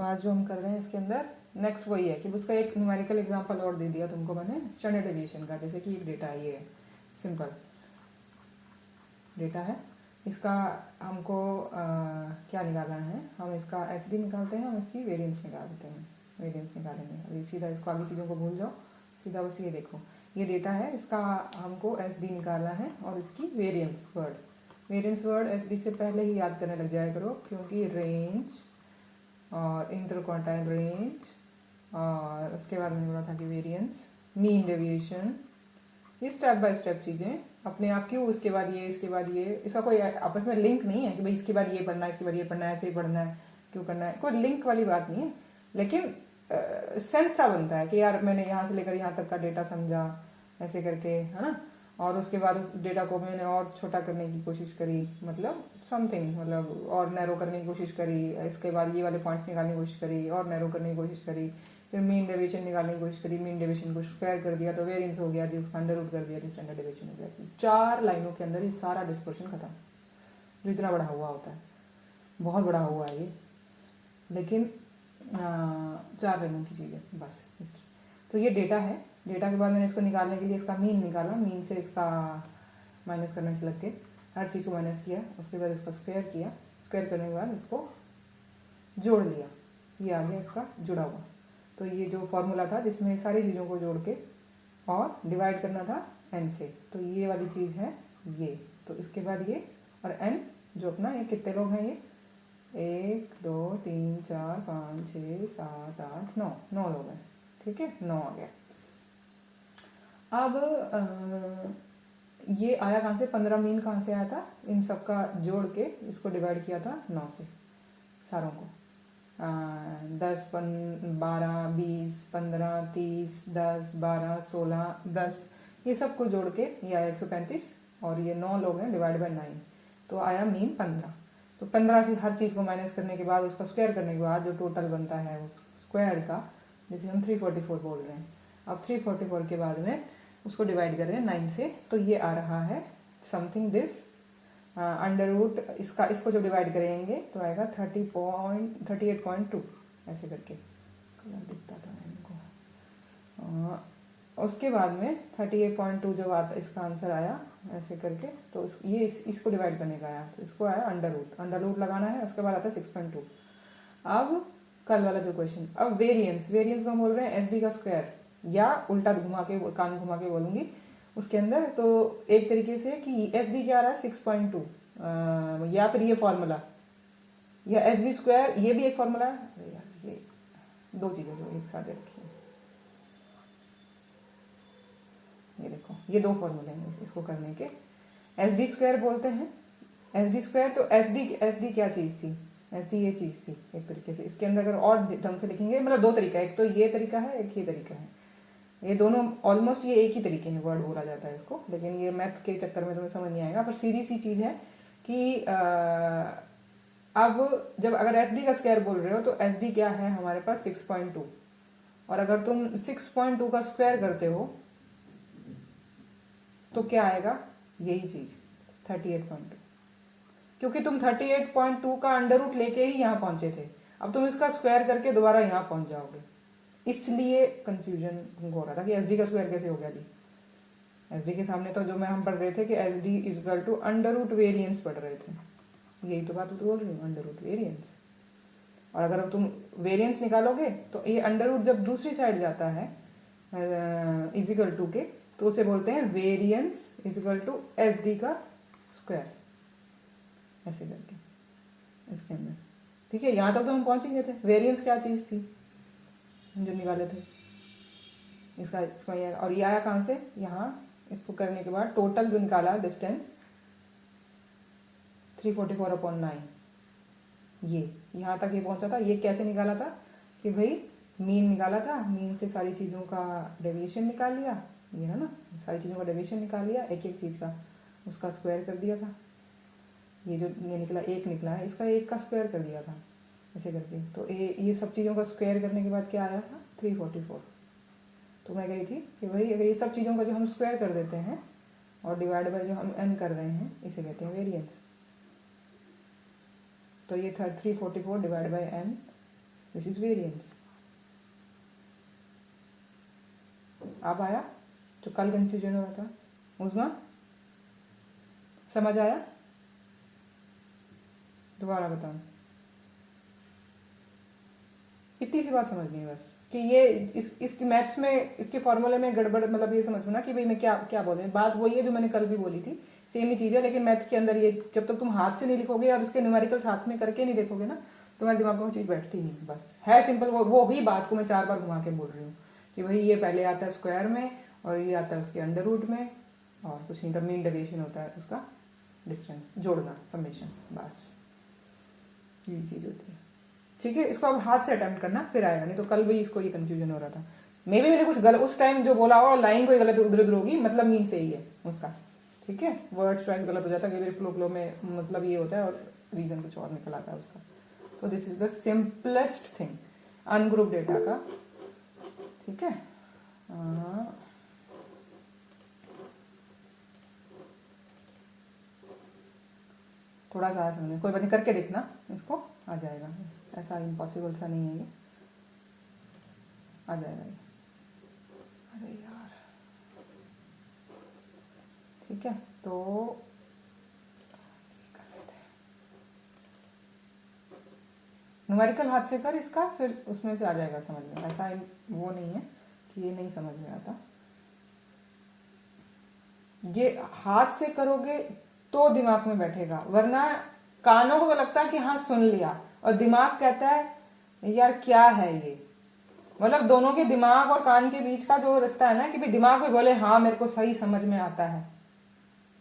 तो आज जो हम कर रहे हैं इसके अंदर नेक्स्ट वही है कि उसका एक न्यूमेरिकल एग्जांपल और दे दिया तुमको मैंने स्टैंडर्ड डेविएशन का। जैसे कि एक डेटा है, ये सिंपल डेटा है, इसका हमको क्या निकालना है, हम इसका एसडी निकालते हैं, हम इसकी वेरिएंस निकालते हैं, वेरिएंस निकालेंगे। अभी सीधा इसको आगे चीज़ों को भूल जाओ, सीधा बस ये देखो, ये डेटा है, इसका हमको एसडी निकालना है और इसकी वेरिएंस वर्ड एसडी से पहले ही याद करने लग जाया करो, क्योंकि रेंज और इंटरक्वार्टाइल रेंज और उसके बाद मैंने बोला था कि वेरिएंस, मीन डेविएशन, ये स्टेप बाय स्टेप चीज़ें अपने आप क्यों, इसके बाद ये, इसके बाद ये, इसका कोई आपस में लिंक नहीं है कि भाई इसके बाद ये पढ़ना है, इसके बाद ये पढ़ना है, ऐसे ही पढ़ना है, क्यों करना है, कोई लिंक वाली बात नहीं है। लेकिन सेंस सा बनता है कि यार मैंने यहाँ से लेकर यहाँ तक का डेटा समझा ऐसे करके, है ना। और उसके बाद उस डेटा को मैंने और छोटा करने की कोशिश करी, मतलब समथिंग, मतलब और नैरो करने की कोशिश करी, इसके बाद ये वाले पॉइंट्स निकालने की कोशिश करी और नैरो करने की कोशिश करी, फिर मीन डेविएशन निकालने की कोशिश करी, मीन डेविएशन को स्क्वायर कर दिया तो वेरिएंस हो गया जी, उसका अंडर रूट कर दिया जी, स्टैंडर्ड डेविएशन हो गया। 4 लाइनों के अंदर ये सारा डिस्पर्शन खत्म, जो इतना बड़ा हुआ होता है, बहुत बड़ा हुआ है ये, लेकिन 4 लाइनों की चीज़ है बस इसकी। तो ये डेटा है, डेटा के बाद मैंने इसको निकालने के लिए इसका मीन निकाला, मीन से इसका माइनस करने से लग के हर चीज़ को माइनस किया, उसके बाद इसका स्क्वायर किया, स्क्वायर करने के बाद इसको जोड़ लिया, ये आ गया इसका जुड़ा हुआ। तो ये जो फॉर्मूला था जिसमें सारी चीज़ों को जोड़ के और डिवाइड करना था n से, तो ये वाली चीज़ है ये। तो इसके बाद ये और n जो अपना, ये कितने लोग हैं, ये 1 2 3 4 5 6 7 8 9 लोग हैं, ठीक है, 9 आ गया। अब ये आया कहाँ से, 15 मीन कहाँ से आया था, इन सब का जोड़ के इसको डिवाइड किया था 9 से, सारों को 10 12 20 15 30 10 12 16 10, ये सब को जोड़ के ये आया 135, और ये 9 लोग हैं डिवाइड बाय 9, तो आया मीन 15। तो 15 से हर चीज़ को माइनस करने के बाद उसका स्क्वायर करने के बाद जो टोटल बनता है उस स्क्वायर का, जिसे हम 344 बोल रहे हैं, अब 344 के बाद में उसको डिवाइड कर रहे हैं 9 से, तो ये आ रहा है समथिंग दिस अंडर रूट, इसको जब डिवाइड करेंगे तो आएगा 38.2 ऐसे करके, कलर दिखता था इनको। उसके बाद में 38.2 जब आता, इसका आंसर आया ऐसे करके, तो ये इसको डिवाइड करने का आया, तो इसको आया अंडर रूट लगाना है, उसके बाद आता है 6.2। अब कल वाला जो क्वेश्चन, अब वेरिएंस को हम बोल रहे हैं एसडी का स्क्वायर, या उल्टा घुमा के, कान घुमा के बोलूंगी उसके अंदर। तो एक तरीके से कि एसडी क्या आ रहा है 6.2, या फिर ये फॉर्मूला, या एसडी स्क्वायर, ये भी एक फॉर्मूला है। अरे यार, ये दो चीजें जो एक साथ रखी है, ये देखो, ये 2 फॉर्मूले हैं इसको करने के। एसडी स्क्वायर बोलते हैं, एसडी स्क्वायर, तो एसडी क्या चीज थी, एसडी ये चीज थी एक तरीके से। इसके अंदर अगर और ढंग से लिखेंगे, मतलब 2 तरीका है, एक तो ये तरीका है, एक ये तरीका है, ये दोनों ऑलमोस्ट ये एक ही तरीके हैं, वर्ड बोला जाता है इसको, लेकिन ये मैथ के चक्कर में तुम्हें समझ नहीं आएगा। पर सीधी सी चीज है कि अब जब अगर एसडी का स्क्वायर बोल रहे हो तो एसडी क्या है हमारे पास 6.2, और अगर तुम 6.2 का स्क्वायर करते हो तो क्या आएगा, यही चीज 38.2, क्योंकि तुम 38.2 का अंडर रूट लेके ही यहाँ पहुंचे थे, अब तुम इसका स्क्वायर करके दोबारा यहाँ पहुंच जाओगे, इसलिए कंफ्यूजन हो रहा था कि एसडी का स्क्वायर कैसे हो गया जी। एसडी के सामने तो जो हम पढ़ रहे थे कि SD is equal to under root variance पढ़ रहे थे, यही तो बात बोल रही हूँ, अंडर रूट वेरिएंस। और अगर तुम वेरिएंस निकालोगे तो ये अंडर रूट जब दूसरी साइड जाता है इज इक्वल टू के, तो उसे बोलते हैं variance is equal to SD का स्क्वायर, ऐसे करके इसके अंदर, ठीक है। यहाँ तक तो हम पहुंच ही गए थे। वेरिएंस क्या चीज थी जो निकाले थे, इसका और ये आया कहाँ से, यहाँ इसको करने के बाद टोटल जो निकाला डिस्टेंस 344/9, ये यहाँ तक ये पहुंचा था। ये कैसे निकाला था कि भाई मीन निकाला था, मीन से सारी चीज़ों का डेविएशन निकाल लिया, ये है ना, सारी चीज़ों का डेविएशन निकाल लिया, एक एक चीज़ का उसका स्क्वायर कर दिया था। ये जो ये निकला 1 निकला है, इसका 1 का स्क्वायर कर दिया था ऐसे करके। तो ये सब चीज़ों का स्क्वायर करने के बाद क्या आया था 344। तो मैं कही थी कि भाई अगर ये सब चीज़ों का जो हम स्क्वायर कर देते हैं और डिवाइड बाय जो हम n कर रहे हैं, इसे कहते हैं वेरिएंस। तो ये था 344 divide by n this is variance. अब आया जो कल कंफ्यूजन हो रहा था, उस्मा समझ आया? दोबारा बताओ। इतनी सी बात समझनी है बस कि ये इसकी मैथ्स में इसके फॉर्मूले में गड़बड़, मतलब ये समझो ना कि भाई मैं क्या क्या बोल रही हूँ। बात वही है जो मैंने कल भी बोली थी, सेम ही चीज़ है, लेकिन मैथ के अंदर ये जब तक तुम हाथ से नहीं लिखोगे और उसके न्यूमेरिकल्स हाथ में करके नहीं देखोगे ना, तुम्हारे दिमाग में वो चीज़ बैठती नहीं। बस है सिंपल, वो भी बात को मैं 4 बार घुमा के बोल रही हूँ कि भाई ये पहले आता है स्क्वायर में और ये आता है उसके अंडर रूट में, और कुछ नहीं, तो मीन डेविएशन होता है उसका डिस्टेंस जोड़ना, समेशन, बस ये चीज़ होती है। ठीक है, इसको अब हाथ से अटेम्प्ट करना, फिर आएगा। नहीं तो कल भी इसको ये कंफ्यूजन हो रहा था। मे भी मैंने कुछ गलत उस टाइम जो बोला होगा, लाइन कोई गलत उधर उधर होगी, मतलब मीन से ही है उसका। ठीक है, वर्ड चॉइस गलत हो जाता है, कई बार फ्लो में मतलब ये होता है और रीजन कुछ और निकल आता है उसका। तो this is the simplest thing ungroup data का। ठीक है, थोड़ा सा समझ, कोई बात नहीं, करके देखना, इसको आ जाएगा, ऐसा इम्पॉसिबल सा नहीं है ये, आ जाएगा ये। अरे यार, ठीक है, तो न्यूमेरिकल हाथ से कर इसका, फिर उसमें से आ जाएगा समझ में। ऐसा वो नहीं है कि ये नहीं समझ में आता, ये हाथ से करोगे तो दिमाग में बैठेगा, वरना कानों को तो लगता है कि हाँ सुन लिया, और दिमाग कहता है यार क्या है ये। मतलब दोनों के दिमाग और कान के बीच का जो रिश्ता है ना, कि भाई दिमाग में बोले हाँ मेरे को सही समझ में आता है,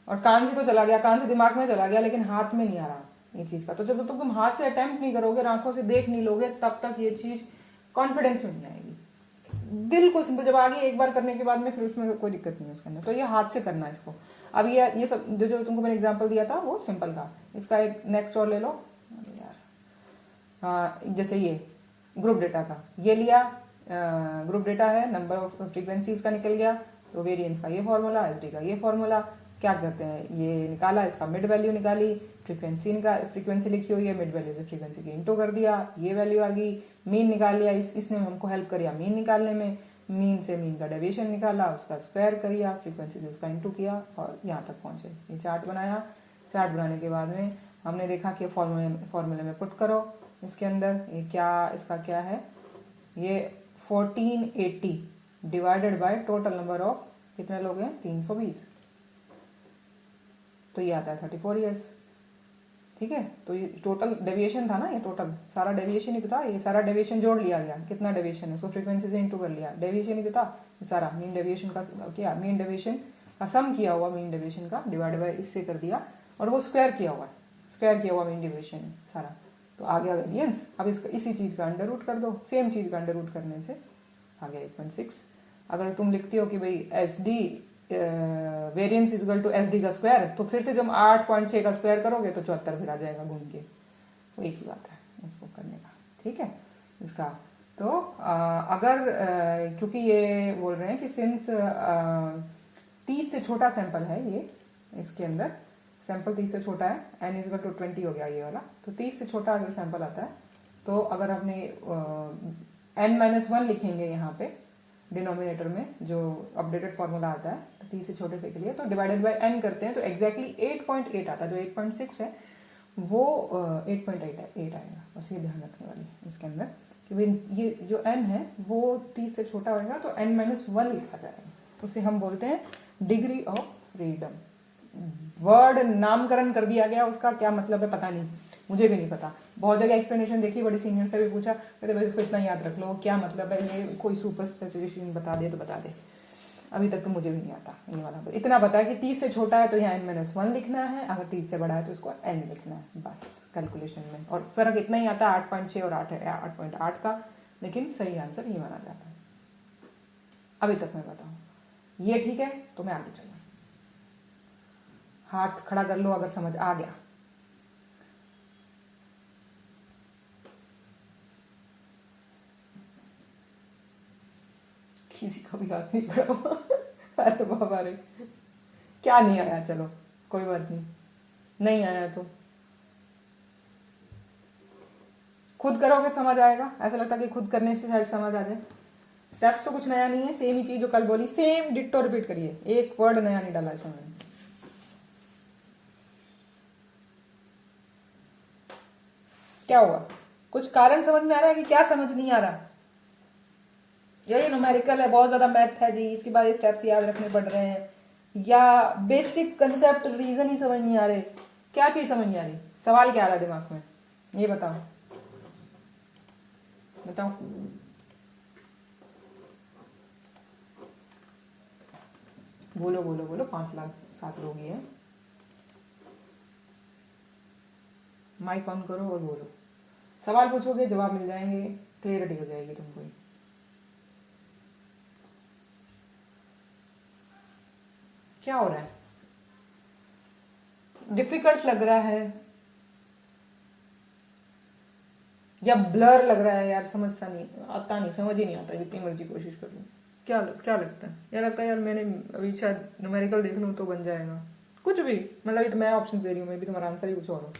और कान से तो चला गया, कान से दिमाग में चला गया, लेकिन हाथ में नहीं आ रहा ये चीज का। तो जब तक तुम हाथ से अटेम्प्ट नहीं करोगे, आंखों से देख नहीं लोगे, तब तक ये चीज कॉन्फिडेंस में नहीं आएगी। बिल्कुल सिंपल, जब आगे एक बार करने के बाद में फिर उसमें कोई दिक्कत नहीं है उसके अंदर। तो ये हाथ से करना है इसको। अब ये सब जो तुमको मैंने एग्जांपल दिया था वो सिंपल था। इसका एक नेक्स्ट और ले लो। अरे यार, जैसे ये ग्रुप डेटा का ये लिया, ग्रुप डेटा है, नंबर ऑफ फ्रीक्वेंसीज का निकल गया, तो वेरिएंस का ये फॉर्मूला, एसडी का ये फॉर्मूला। क्या करते हैं, ये निकाला, इसका मिड वैल्यू निकाली, फ्रीक्वेंसी लिखी हुई है, मिड वैल्यू से फ्रीक्वेंसी की इंटू कर दिया, ये वैल्यू आ गई। मीन निकाल लिया, इसने हमको हेल्प करिया मीन निकालने में, मीन से मीन का डेविएशन निकाला, उसका स्क्वायर करिया, फ्रीक्वेंसी से उसका इंटू किया, और यहाँ तक पहुंचे। ये चार्ट बनाया। चार्ट बनाने के बाद में हमने देखा कि फॉर्मूले में पुट करो इसके अंदर, ये क्या, इसका क्या है, ये 1480 divided by total number of, कितने लोग हैं, 320, तो ये आता है 34 ईयर्स। ठीक है, तो ये टोटल डेविएशन था ना, ये टोटल सारा डेविएशन ही तो था, ये सारा डेविएशन जोड़ लिया गया, कितना डेविएशन है उसको फ्रीक्वेंसी से इंटू कर लिया, डेविएशन ही तो था ये सारा। मीन डेविएशन का क्या, मीन डेविएशन का सम किया हुआ, मीन डेविएशन का डिवाइड बाय इससे कर दिया, और वो स्क्वायर किया हुआ, स्क्वायर किया हुआ मीन डेविएशन सारा, तो आ गया वेरिएंस। अब इसका इसी चीज का अंडर रूट कर दो, सेम चीज का अंडर रूट करने से आ गया 8.6। अगर तुम लिखती हो कि भाई S D variance is equal to S D का स्क्वायर, तो फिर से जब 8.6 का स्क्वायर करोगे तो 74 फिर आ जाएगा घूम के, वो एक ही बात है उसको करने का। ठीक है, इसका तो अगर क्योंकि ये बोल रहे हैं कि सिंस 30 से छोटा सैंपल है ये, इसके अंदर सैंपल 30 से छोटा है, एन इज इक्वल टू 20 हो गया ये वाला, तो 30 से छोटा अगर सैंपल आता है, तो अगर आपने n-1 लिखेंगे यहाँ पे डिनोमिनेटर में, जो अपडेटेड फॉर्मूला आता है 30 से छोटे से के लिए, तो डिवाइडेड बाय n करते हैं, तो एग्जैक्टली 8.8 आता है, जो 8.6 है वो 8.8 आएगा। बस ये ध्यान रखने वाली इसके अंदर कि भाई ये जो n है वो 30 से छोटा होगा, तो n-1 लिखा जाएगा, उसे हम बोलते हैं डिग्री ऑफ फ्रीडम। वर्ड नामकरण कर दिया गया, उसका क्या मतलब है पता नहीं, मुझे भी नहीं पता। बहुत जगह एक्सप्लेनेशन देखी, बड़ी सीनियर से भी पूछा, कहते भाई इसको इतना याद रख लो, क्या मतलब है ये, कोई सुपर स्पेसिफिकेशन बता दे तो बता दे। अभी तक तो मुझे भी नहीं आता ये वाला, इतना पता है कि 30 से छोटा है तो यहाँ n-1 लिखना है, अगर 30 से बड़ा है तो इसको n लिखना है, बस कैलकुलेशन में। और फर्क इतना ही आता है 8.6 और 8.8 का, लेकिन सही आंसर ये माना जाता है। अभी तक मैं बताऊँ, ये ठीक है, तो मैं आगे चलूँ। हाथ खड़ा कर लो अगर समझ आ गया। किसी का भी हाथ नहीं खड़ा हुआ। अरे बाबा रे, क्या नहीं आया, चलो कोई बात नहीं, नहीं आया तो खुद करोगे समझ आएगा, ऐसा लगता है कि खुद करने से शायद समझ आ जाए। स्टेप्स तो कुछ नया नहीं है, सेम ही चीज जो कल बोली सेम डिट्टो रिपीट करिए, एक वर्ड नया नहीं डाला इसमें। क्या हुआ, कुछ कारण समझ में आ रहा है कि क्या समझ नहीं आ रहा? यही न्यूमेरिकल है, बहुत ज्यादा मैथ है जी, इसके बाद ये स्टेप्स याद रखने पड़ रहे हैं, या बेसिक कंसेप्ट रीजन ही समझ नहीं आ रहे? क्या चीज समझ नहीं आ रही? सवाल क्या आ रहा है दिमाग में, ये बताओ बताओ। बोलो बोलो बोलो, 5,07,000 लोग ही हैं। माइक ऑन करो और बोलो, सवाल पूछोगे जवाब मिल जाएंगे, क्लियरिटी हो जाएगी तुमको। क्या हो रहा है? डिफिकल्ट लग रहा है या ब्लर लग रहा है? यार समझ सा नहीं आता, नहीं समझ ही नहीं आता जितनी मर्जी कोशिश कर लूं। क्या लगता है? यार लगता है यार मैंने अभी शायद न्यूमेरिकल देख लूं तो बन जाएगा कुछ भी, मतलब ये तो मैं ऑप्शन दे रही हूँ, मैं भी तुम्हारा आंसर ही कुछ और हो।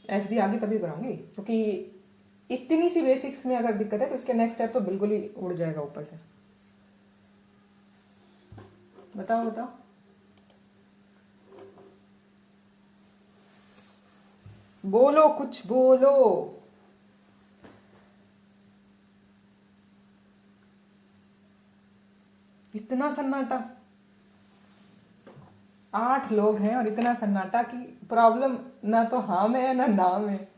एसडी आगे तभी कराऊंगी क्योंकि इतनी सी बेसिक्स में अगर दिक्कत है तो इसके नेक्स्ट स्टेप तो बिल्कुल ही उड़ जाएगा ऊपर से। बताओ बताओ। बोलो कुछ बोलो। इतना सन्नाटा, 8 लोग हैं और इतना सन्नाटा कि प्रॉब्लम ना तो हाँ में है ना नाम है।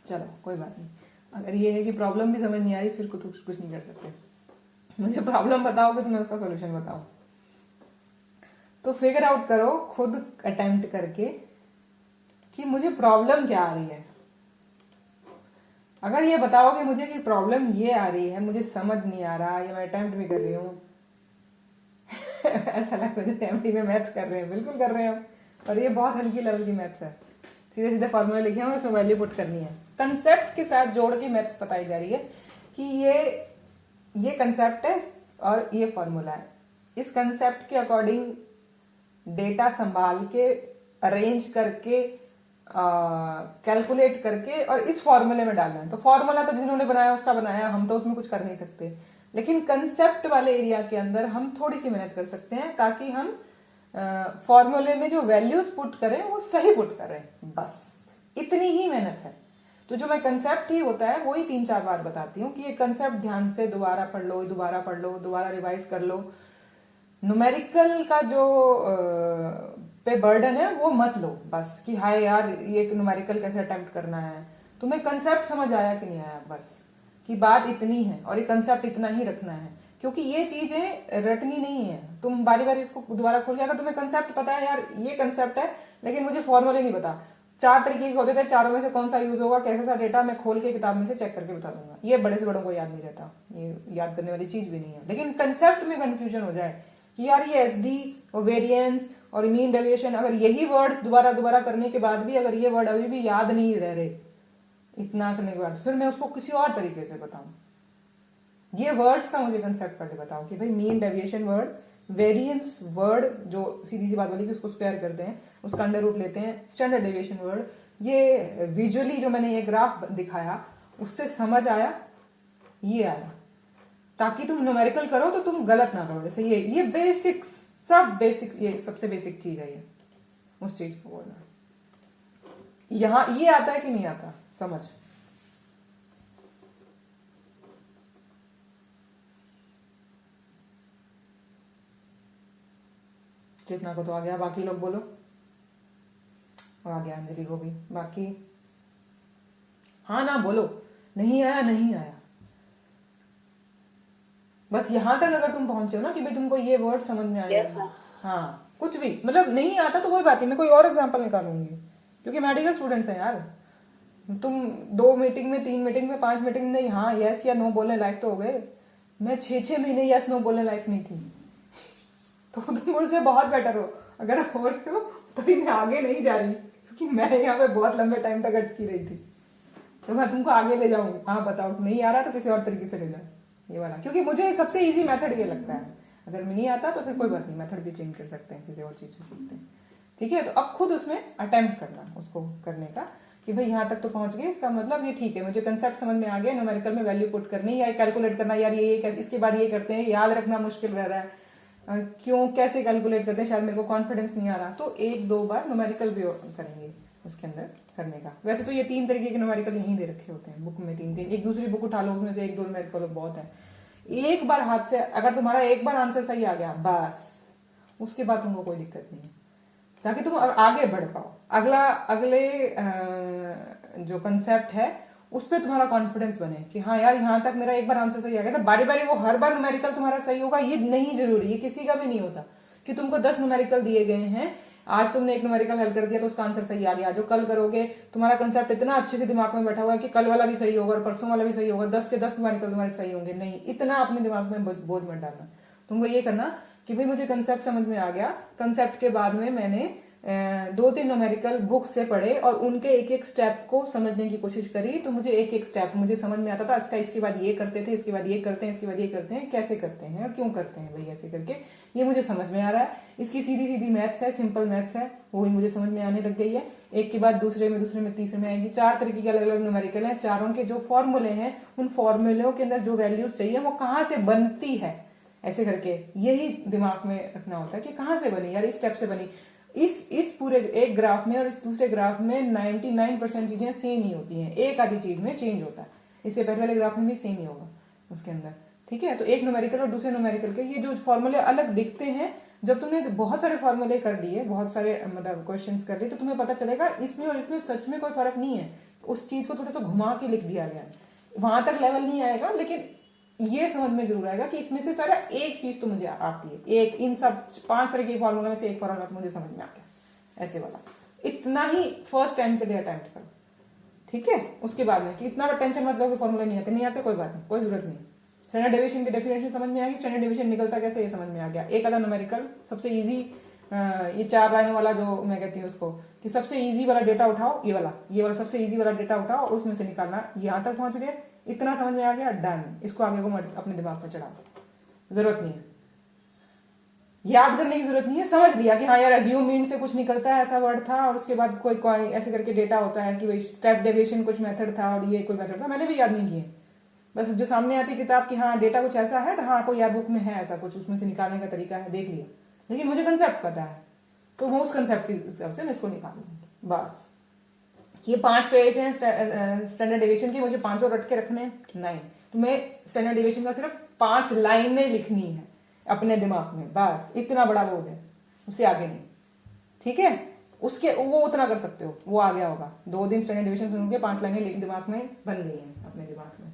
चलो कोई बात नहीं, अगर ये है कि प्रॉब्लम भी समझ नहीं आ रही फिर कुछ नहीं कर सकते। मुझे प्रॉब्लम बताओगे तो मैं उसका सोल्यूशन बताऊं। तो फिगर आउट करो खुद अटेम्प्ट करके कि मुझे प्रॉब्लम क्या आ रही है। अगर ये बताओगे मुझे कि प्रॉब्लम ये आ रही है, मुझे समझ नहीं आ रहा, या मैं अटेम्प्ट भी कर रही हूँ ऐसा लगता है जैसे एमडी में मैथ्स कर रहे हैं, बिल्कुल कर रहे हैं, और ये बहुत हल्की लेवल की मैथ्स है। सीधे सीधे फॉर्मूले लिखे हैं, उसमें वैल्यू पुट करनी है, कंसेप्ट के साथ जोड़ के मैथ्स बताई जा रही है कि ये कंसेप्ट है और ये फॉर्मूला है। इस कंसेप्ट के अकॉर्डिंग डेटा संभाल के अरेंज करके कैलकुलेट करके और इस फॉर्मूले में डालना है। तो फॉर्मूला तो जिन्होंने बनाया उसका बनाया, हम तो उसमें कुछ कर नहीं सकते, लेकिन कंसेप्ट वाले एरिया के अंदर हम थोड़ी सी मेहनत कर सकते हैं ताकि हम फॉर्मूले में जो वैल्यूज पुट करें वो सही पुट करें, बस इतनी ही मेहनत है। तो जो मैं कंसेप्ट ही होता है वही 3-4 बार बताती हूँ कि ये कंसेप्ट ध्यान से दोबारा पढ़ लो, दोबारा रिवाइज कर लो। न्यूमेरिकल का जो पे बर्डन है वो मत लो बस कि हाय यार ये न्यूमेरिकल कैसे अटेम्प्ट करना है। तुम्हें कंसेप्ट समझ आया कि नहीं आया, बस कि बात इतनी है और ये कंसेप्ट इतना ही रखना है, क्योंकि ये चीजें रटनी नहीं है। तुम बारी बारी इसको दोबारा खोल के, अगर तुम्हें कंसेप्ट पता है यार ये कंसेप्ट है लेकिन मुझे फॉर्मूले नहीं पता, 4 तरीके के होते थे, चारों में से कौन सा यूज होगा, कैसा सा डेटा, मैं खोल के किताब में से चेक करके बता दूंगा। ये बड़े से बड़ों को याद नहीं रहता, ये याद करने वाली चीज भी नहीं है। लेकिन कंसेप्ट में कंफ्यूजन हो जाए कि यार ये एसडी और वेरिएंस और मीन डेविएशन, अगर यही वर्ड्स दोबारा करने के बाद भी अगर ये वर्ड अभी भी याद नहीं रह रहे इतना करने के बाद, फिर मैं उसको किसी और तरीके से बताऊं। ये वर्ड्स का मुझे कंसेप्ट पहले बताओ कि भाई mean deviation word, variance word जो सीधी सी बात बोली कि उसको स्क्वायर करते हैं, उसका अंडर रूट लेते हैं, स्टैंडर्ड डेविएशन वर्ड, ये विजुअली जो मैंने ये ग्राफ दिखाया उससे समझ आया, ये आया, ताकि तुम न्यूमेरिकल करो तो तुम गलत ना करो। जैसे ये बेसिक्स, सब बेसिक, ये सबसे बेसिक चीज है, ये उस चीज को बोलना। यहां ये आता है कि नहीं आता समझ? कितना को तो आ गया, बाकी लोग बोलो। आ गया अंजलि को भी, बाकी हाँ ना बोलो, नहीं आया नहीं आया। बस यहां तक अगर तुम पहुंचे हो ना कि भाई तुमको ये वर्ड समझ में आया, हाँ कुछ भी मतलब नहीं आता तो कोई बात नहीं, मैं कोई और एग्जांपल निकालूंगी, क्योंकि मेडिकल स्टूडेंट्स हैं यार। तुम 2 मीटिंग में, 3 मीटिंग में, 5 मीटिंग में हाँ यस या नो बोलने लायक तो हो गए। मैं 6 महीने यस नो बोलने लायक नहीं थी तो तुम मुझसे बहुत बेटर हो। अगर हो रहे हो तभी मैं आगे नहीं जा रही, क्योंकि मैं यहाँ पे बहुत लंबे टाइम तक अटकी रही थी, तो मैं तुमको आगे ले जाऊंगी। हाँ बताओ, नहीं आ रहा तो किसी और तरीके से ले जाओ ये वाला, क्योंकि मुझे सबसे इजी मेथड ये लगता है। अगर नहीं आता तो फिर कोई बात नहीं, मेथड भी चेंज कर सकते हैं, किसी और चीज से सीखते हैं। ठीक है, तो अब खुद उसमें अटेम्प्ट करना उसको करने का कि भाई यहाँ तक तो पहुंच गए, इसका मतलब ये ठीक है, मुझे कंसेप्ट समझ में आ गया, न्यूमेरिकल में वैल्यू पुट करनी या कैलकुलेट करना, यार ये इसके बाद ये करते हैं, याद रखना मुश्किल रह रहा है, क्यों कैसे कैलकुलेट करते हैं, शायद मेरे को कॉन्फिडेंस नहीं आ रहा, तो एक दो बार न्यूमेरिकल भी करेंगे उसके अंदर करने का। वैसे तो ये 3 तरीके के न्यूमेरिकल यहीं दे रखे होते हैं बुक में, 3 एक दूसरी बुक उठा लो, उसमें से 1-2 न्यूमेरिकल बहुत है। एक बार हाथ से अगर तुम्हारा एक बार आंसर सही आ गया बस, उसके बाद तुमको कोई दिक्कत नहीं है, ताकि तुम आगे बढ़ पाओ, अगले जो कंसेप्ट है उस पर तुम्हारा कॉन्फिडेंस बने कि हाँ यार यहाँ तक मेरा एक बार आंसर सही आ गया। तो बारी बारी वो हर बार न्यूमेरिकल तुम्हारा सही होगा ये नहीं जरूरी, ये किसी का भी नहीं होता कि तुमको 10 न्यूमेरिकल दिए गए हैं, आज तुमने एक न्यूमेरिकल हल कर दिया तो उसका आंसर सही आ गया, जो कल करोगे तुम्हारा कंसेप्ट इतना अच्छे से दिमाग में बैठा हुआ है कि कल वाला भी सही होगा और परसों वाला भी सही होगा, 10 के 10 न्यूमेरिकल तुम्हारे सही होंगे, नहीं, इतना अपने दिमाग में बोझ मत डालना। तुमको ये करना कि भाई मुझे कंसेप्ट समझ में आ गया, कंसेप्ट के बाद में मैंने 2-3 न्यूमेरिकल बुक से पढ़े और उनके एक एक स्टेप को समझने की कोशिश करी, तो मुझे एक एक स्टेप मुझे समझ में आता था, अच्छा इसके बाद ये करते थे, इसके बाद ये करते हैं, इसके बाद ये करते हैं, कैसे करते हैं और क्यों करते हैं भाई ऐसे करके, ये मुझे समझ में आ रहा है। इसकी सीधी सीधी मैथ्स है, सिंपल मैथ्स है, वो भी मुझे समझ में आने लग गई है। एक के बाद दूसरे में तीसरे में आएगी। 4 तरीके के अलग अलग न्यूमेरिकल हैं, चारों के जो फॉर्मूले हैं उन फॉर्मूलों के अंदर जो वैल्यूज चाहिए वो कहाँ से बनती है, ऐसे करके यही दिमाग में रखना होता है कि कहाँ से बनी यार, इस स्टेप से बनी। इस पूरे एक ग्राफ में और इस दूसरे ग्राफ में 99% चीजें सेम ही होती हैं, एक आधी चीज में चेंज होता है, इससे पहले वाले ग्राफ में भी सेम ही होगा उसके अंदर। ठीक है, तो एक न्यूमेरिकल और दूसरे न्यूमेरिकल के ये जो फॉर्मूले अलग दिखते हैं, जब तुमने बहुत सारे फॉर्मूले कर लिए, बहुत सारे मतलब क्वेश्चंस कर लिए, तो तुम्हें पता चलेगा इसमें और इसमें सच में कोई फर्क नहीं है, उस चीज को थोड़ा सा घुमा के लिख दिया गया है। वहां तक लेवल नहीं आएगा, लेकिन ये समझ में जरूर आएगा कि इसमें से सारा एक चीज तो मुझे आती है, एक इन सब 5 तरह के फॉर्मूला में से एक फॉर्मूला तो मुझे समझ में आ गया, ऐसे वाला। इतना ही फर्स्ट टाइम के लिए अटेम्प्ट करो, ठीक है। उसके बाद में कि इतना टेंशन मत लो कि फॉर्मूला नहीं आते, कोई बात नहीं, कोई जरूरत नहीं। स्टैंडर्ड डेविएशन की डेफिनेशन समझ में आ गई, स्टैंडर्ड डेविएशन निकलता कैसे ये समझ में आ गया। एक आधा न्यूमेरिकल सबसे इजी, ये 4 लाइनों वाला जो मैं कहती हूँ उसको कि सबसे इजी वाला डेटा उठाओ, ये वाला सबसे इजी वाला डेटा उठाओ और उसमें से निकालना, यहाँ तक पहुंच गए, इतना समझ में आ गया, डन। इसको आगे को अपने दिमाग में चढ़ाओ, जरूरत नहीं है याद करने की, जरूरत नहीं है, समझ लिया कि हाँ यार अज्यूम मीन से कुछ निकलता है, ऐसा वर्ड था, और उसके बाद कोई ऐसे करके डेटा होता है कि भाई स्टेप डेविएशन कुछ मेथड था और ये कोई मेथड था, मैंने भी याद नहीं किए, बस जो सामने आती किताब की हाँ डेटा कुछ ऐसा है, तो हाँ कोई यार बुक में है ऐसा कुछ, उसमें से निकालने का तरीका है, देख लिया, लेकिन मुझे कंसेप्ट पता है, तो वो उस कंसेप्ट के हिसाब से मैं इसको निकाल लूंगी बस। ये 5 पेज हैं स्टैंडर्ड डेविएशन की, मुझे 500 रट के रखने नहीं, तुम्हें स्टैंडर्ड डेविएशन का सिर्फ 5 लाइनें लिखनी है अपने दिमाग में, बस इतना बड़ा बोझ है, उससे आगे नहीं, ठीक है। उसके वो उतना कर सकते हो, वो आ गया होगा, 2 दिन स्टैंडर्ड डेविएशन सुनोगे, 5 लाइनें दिमाग में बन गई हैं अपने दिमाग में,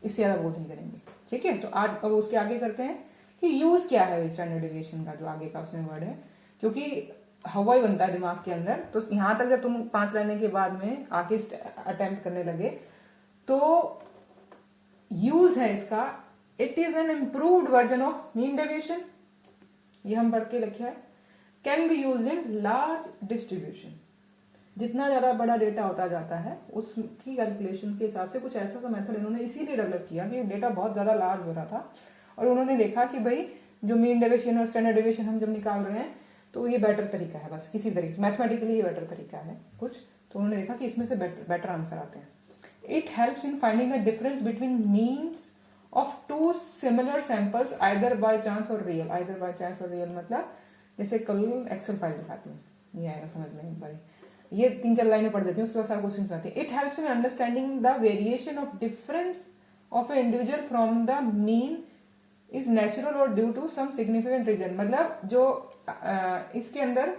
इससे ज्यादा बोझ नहीं करेंगे, ठीक है। तो आज अब उसके आगे करते हैं कि यूज क्या है स्टैंडर्ड डेविएशन का, जो आगे का उसमें वर्ड है, क्योंकि हवा ही बनता है दिमाग के अंदर। तो यहां तक जब तुम 5 लाइनें के बाद में आके अटेम्प्ट करने लगे, तो यूज है इसका, it is an improved version of mean deviation, ये हम पढ़ के लिखे है, can be use in large distribution. जितना ज्यादा बड़ा डेटा होता जाता है उसकी कैलकुलेशन के हिसाब से कुछ ऐसा सा मेथड इन्होंने इसीलिए डेवलप किया कि डेटा बहुत ज्यादा लार्ज हो रहा था, और उन्होंने देखा कि भाई जो मीन डेविएशन और स्टैंडर्ड डेविएशन हम जब निकाल रहे हैं तो ये बेटर तरीका है, बस किसी तरीके से मैथमेटिकली ये बेटर तरीका है कुछ, तो उन्होंने देखा कि इसमें से बेटर आंसर आते हैं। It helps in finding a difference between means of 2 similar samples either by chance और रियल। आइदर बाय चांस और रियल मतलब जैसे कल एक्सेल फाइल दिखाती हूँ, ये आएगा समझ में एक बार, ये 3-4 लाइनें पढ़ देती हूँ, उसके बाद सारा क्वेश्चन आती है। It helps in understanding the variation of difference of a individual from the mean is natural और due to some significant reason. मतलब जो इसके अंदर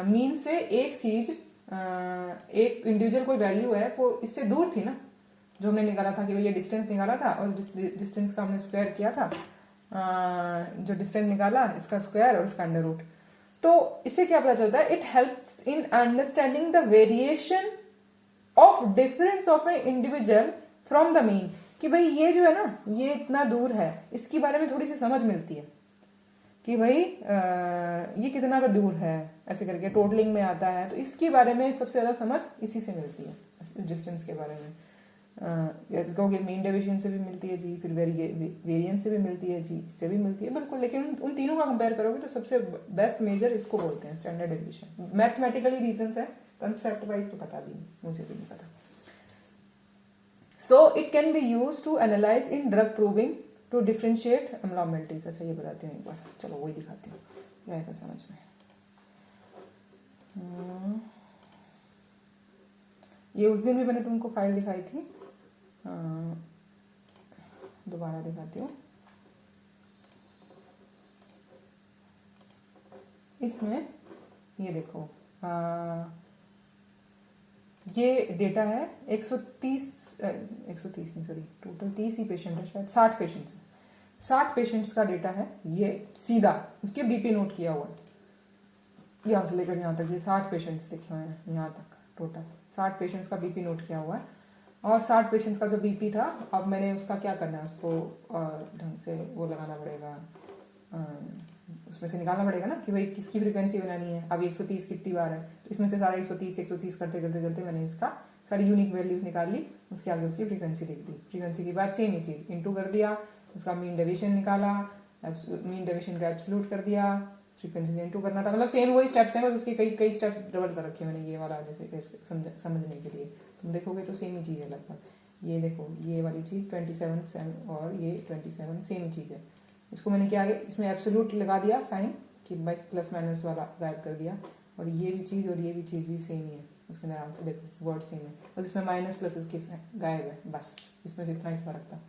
मीन से एक चीज, एक इंडिविजुअल कोई वैल्यू है वो इससे दूर थी ना, जो हमने निकाला था कि भाई ये डिस्टेंस निकाला था और डिस्टेंस का हमने स्क्वायर किया था, जो डिस्टेंस निकाला इसका स्क्वायर और इसका अंडर रूट, तो इससे क्या पता चलता है, it helps in understanding the variation of difference of a individual from the mean, कि भाई ये जो है ना ये इतना दूर है, इसके बारे में थोड़ी सी समझ मिलती है कि भाई ये कितना का दूर है, ऐसे करके टोटलिंग में आता है, तो इसके बारे में सबसे ज्यादा समझ इसी से मिलती है, इस डिस्टेंस के बारे में। जैसे कहोगे मीन डेविएशन से भी मिलती है जी, फिर वेरिएंस से भी मिलती है जी, इससे भी मिलती है बिल्कुल, लेकिन उन तीनों का कंपेयर करोगे तो सबसे बेस्ट मेजर इसको बोलते हैं स्टैंडर्ड डेविएशन। मैथमेटिकली रीजंस है, कंसेप्ट वाइज तो पता भी नहीं, मुझे भी नहीं पता। So it can be use to analyze in drug proving to differentiate abnormalities. अच्छा ये बताती हूँ एक बार, चलो वही दिखाती हूँ, रहेगा समझ में। ये उस दिन भी मैंने तुमको फाइल दिखाई थी, दोबारा दिखाती हूँ। इसमें ये देखो, ये डेटा है 130 नहीं सॉरी, टोटल 30 ही पेशेंट है शायद, 60 पेशेंट्स है, 60 पेशेंट्स का डेटा है ये सीधा, उसके बीपी नोट किया हुआ है यहाँ से लेकर यहाँ तक, ये 60 पेशेंट्स लिखे हुए हैं यहाँ तक, टोटल 60 पेशेंट्स का बीपी नोट किया हुआ है। और 60 पेशेंट्स का जो बीपी था, अब मैंने उसका क्या करना है, उसको ढंग से वो लगाना पड़ेगा, उसमें से निकालना पड़ेगा ना कि भाई किसकी फ्रीक्वेंसी बनानी है। अब 130 कितनी बार है, तो इसमें से सारा 130 करते करते करते मैंने इसका सारी यूनिक वैल्यूज निकाल ली, उसके आगे उसकी फ्रीक्वेंसी लिख दी। फ्रीक्वेंसी के बाद सेम ही चीज़ इंटू कर दिया, उसका मीन डेविएशन निकाला, मीन डेविएशन का एब्सोल्यूट कर दिया, फ्रीक्वेंसी से इंटू करना था, मतलब सेम वही स्टेप्स हैं, बस उसके कई स्टेप्स डबल कर रखे मैंने ये वाला, जैसे समझने के लिए तुम देखोगे तो सेम ही चीज़ है लगभग। ये देखो ये वाली चीज़ 27 और ये 27 सेम ही चीज़ है। इसको मैंने क्या है, इसमें एब्सोल्यूट लगा दिया साइन कि बाई प्लस माइनस वाला गायब कर दिया, और ये भी चीज़ और ये भी चीज़ भी सेम ही है, उसके अंदर आराम से देखो वर्ड सेम है, बस इसमें माइनस प्लस उसके गायब है, बस इसमें से इतना ही फर्क था।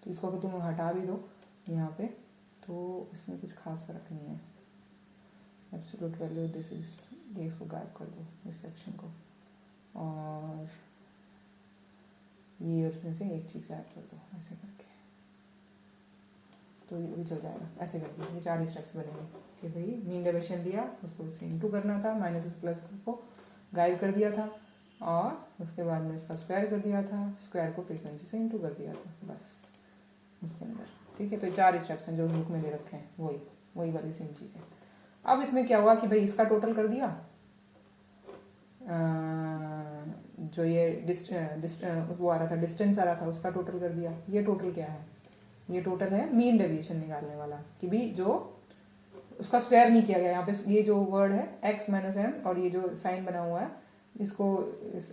तो इसको अगर तुम हटा भी दो यहाँ पे तो इसमें कुछ खास फर्क नहीं है। एब्सोल्यूट वैल्यू दिस इज, ये इसको गायब कर दो इस सेक्शन को, और ये उसमें से एक चीज़ गायब कर दो ऐसे करके, तो ये भी चल जाएगा। ऐसे करके ये 4 स्टेप्स बनेंगे कि भाई मीन डेविएशन दिया, उसको उससे इंटू करना था, माइनस प्लस को गायब कर दिया था, और उसके बाद में इसका स्क्वायर कर दिया था, स्क्वायर को फ्रीक्वेंसी से इंटू कर दिया था, बस उसके अंदर। ठीक है, तो ये 4 स्टेप्स हैं जो बुक में दे रखे हैं, वही वाली सेम चीज़ है। अब इसमें क्या हुआ कि भाई इसका टोटल कर दिया, जो ये वो आ रहा था, डिस्टेंस आ रहा था, उसका टोटल कर दिया। ये टोटल क्या है, ये टोटल है मीन डेविएशन निकालने वाला, कि भी जो उसका स्क्वायर नहीं किया गया। यहाँ पे ये जो वर्ड है x माइनस एम और ये जो साइन बना हुआ है, इसको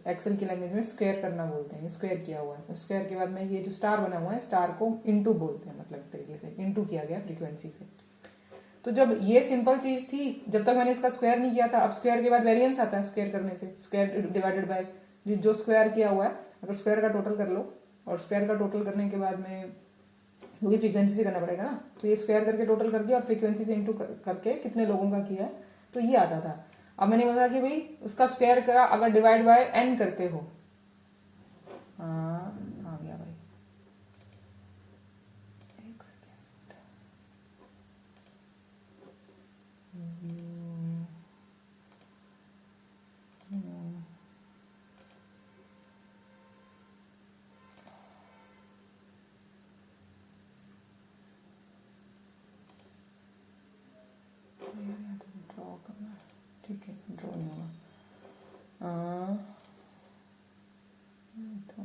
एक्सेल की लैंग्वेज में स्क्वायर करना बोलते हैं, स्क्वायर किया हुआ है। स्क्वायर के बाद में ये जो स्टार बना हुआ है, स्टार को इंटू बोलते हैं, मतलब तरीके से इंटू किया गया फ्रीक्वेंसी से। तो जब ये सिंपल चीज थी, जब तक मैंने इसका स्क्वायर नहीं किया था, अब स्क्वायर के बाद वेरिएंस आता है स्क्वायर करने से, स्क्वायर डिवाइडेड बाय जो स्क्वायर किया हुआ है, अगर स्क्वायर का टोटल कर लो, और स्क्वायर का टोटल करने के बाद में क्योंकि फ्रीक्वेंसी से करना पड़ेगा ना, तो ये स्क्वायर करके टोटल कर दिया और फ्रीक्वेंसी से इंटू करके कितने लोगों का किया है, तो ये आता था। अब मैंने बोला कि भाई उसका स्क्वायर का अगर डिवाइड बाय n करते हो, आ गया भाई, एक सेकेंड, ड्रॉ करना, ठीक है ड्रॉ नहीं होगा, तो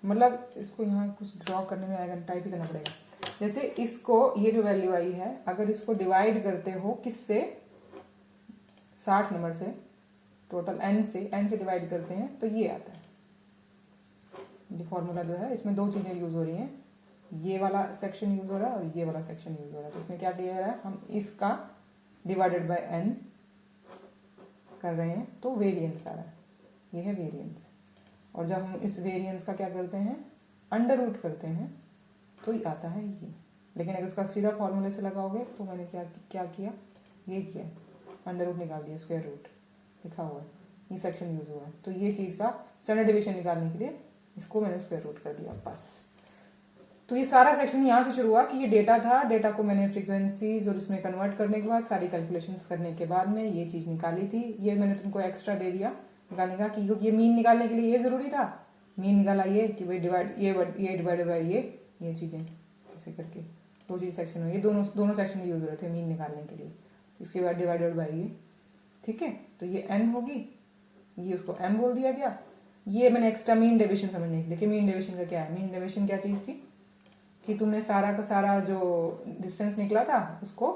मतलब इसको यहाँ कुछ ड्रॉ करने में आएगा, टाइप ही करना पड़ेगा। जैसे इसको, ये जो वैल्यू आई है, अगर इसको डिवाइड करते हो किससे, 60 नंबर से, टोटल n से डिवाइड करते हैं तो ये आता है। ये फॉर्मूला जो है, इसमें 2 चीज़ें यूज हो रही हैं, ये वाला सेक्शन यूज हो रहा है और ये वाला सेक्शन यूज हो रहा है। तो इसमें क्या किया जा रहा है, हम इसका डिवाइडेड बाय n कर रहे हैं तो वेरिएंस आ रहा है, ये है वेरिएंस। और जब हम इस वेरिएंस का क्या करते हैं, अंडर रूट करते हैं, तो ये आता है ये। लेकिन अगर इसका सीधा फॉर्मूले से लगाओगे तो मैंने क्या किया, ये किया, अंडर रूट निकाल दिया, स्क्वायर रूट लिखा हुआ है, ये सेक्शन यूज हुआ है। तो ये चीज़ का स्टैंडर्ड डिवीजन निकालने के लिए इसको मैंने स्क्वायर रूट कर दिया, बस। तो ये सारा सेक्शन यहाँ से शुरू हुआ कि ये डेटा था, डेटा को मैंने फ्रीक्वेंसीज और इसमें कन्वर्ट करने के बाद, सारी कैलकुलेशंस करने के बाद में ये चीज़ निकाली थी। ये मैंने तुमको एक्स्ट्रा दे दिया निकालने का, कि ये मीन निकालने के लिए ये ज़रूरी था, मीन निकाला ये कि भाई ये डिवाइडेड बाय ये चीज़ें ऐसे करके 2 चीज़ सेक्शन हुई, ये दोनों सेक्शन यूज हो रहे थे मीन निकालने के लिए। इसके बाद डिवाइडेड बाय ये, ठीक है, तो ये n होगी, ये उसको m बोल दिया गया। ये मैंने एक्स्ट्रा मीन डेविएशन समझने के लिए कि मीन डेविएशन का क्या है। मीन डेविएशन क्या चीज़ थी कि तुमने सारा का सारा जो डिस्टेंस निकला था उसको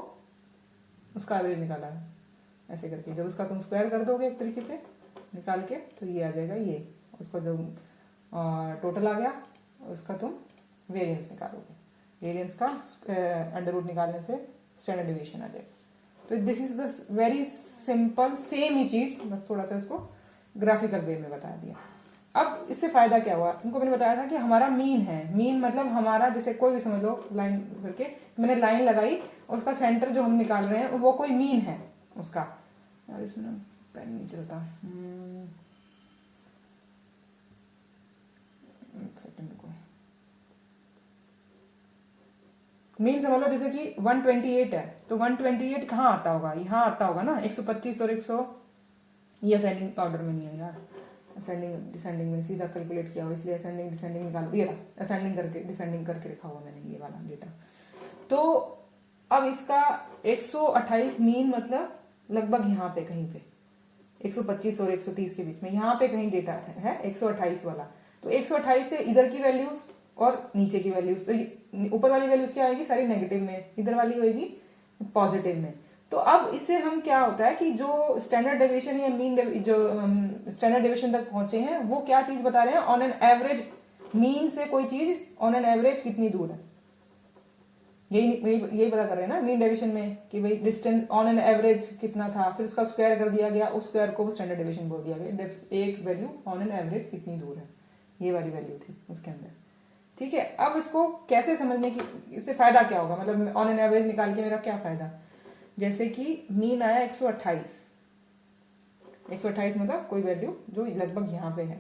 उसका एवरेज निकाला है ऐसे करके। जब उसका तुम स्क्वायर कर दोगे एक तरीके से निकाल के तो ये आ जाएगा ये, उसका जो टोटल आ गया उसका तुम वेरिएंस निकालोगे। वेरिएंस का अंडर रूट निकालने से स्टैंडर्ड डेविएशन आ जाएगा। तो this is the very simple same ही चीज, बस थोड़ा सा इसको ग्राफिकल वे में बता दिया। अब इससे फायदा क्या हुआ, तुमको मैंने बताया था कि हमारा मीन है। मीन मतलब हमारा, जैसे कोई भी समझ लो लाइन करके मैंने लाइन लगाई और उसका सेंटर जो हम निकाल रहे हैं वो कोई मीन है उसका। यार इसमें ना पेन नहीं चलता, एक सेकंड को। मीन समझ लो जैसे कि 128 है तो 128 कहाँ आता होगा, यहाँ आता होगा ना। 125 और 100 ये असेंडिंग ऑर्डर में नहीं है यार, असेंडिंग डिसेंडिंग में सीधा कैलकुलेट किया हुआ, इसलिए असेंडिंग डिसेंडिंग निकाल, ये असेंडिंग करके डिसेंडिंग करके रखा हुआ मैंने ये वाला डेटा। तो अब इसका 128 मीन मतलब लगभग यहाँ पे कहीं पे 125 और 130 के बीच में यहाँ पे कहीं डेटा है 128 वाला। तो 128 से इधर की वैल्यूज और नीचे की वैल्यूज, तो ऊपर वाली वैल्यूज क्या आएगी, सारी नेगेटिव में, इधर वाली होगी पॉजिटिव में। तो अब इससे हम क्या होता है कि जो स्टैंडर्ड डेविएशन या मीन जो हम स्टैंडर्ड डेविएशन तक पहुंचे हैं वो क्या चीज बता रहे हैं, ऑन एन एवरेज मीन से कोई चीज ऑन एन एवरेज कितनी दूर है, यही पता कर रहे हैं ना मीन डेविएशन में कि भाई डिस्टेंस ऑन एन एवरेज कितना था, फिर उसका स्क्वायर कर दिया गया, उस स्क्वायर को स्टैंडर्ड डेविएशन बोल दिया गया। एक वैल्यू ऑन एन एवरेज कितनी दूर है, ये वाली वैल्यू थी उसके अंदर। ठीक है, अब इसको कैसे समझने की, इससे फायदा क्या होगा, मतलब ऑन एन एवरेज निकाल के मेरा क्या फायदा। जैसे कि मीन आया 128, 128 मतलब कोई वैल्यू जो लगभग यहाँ पे है,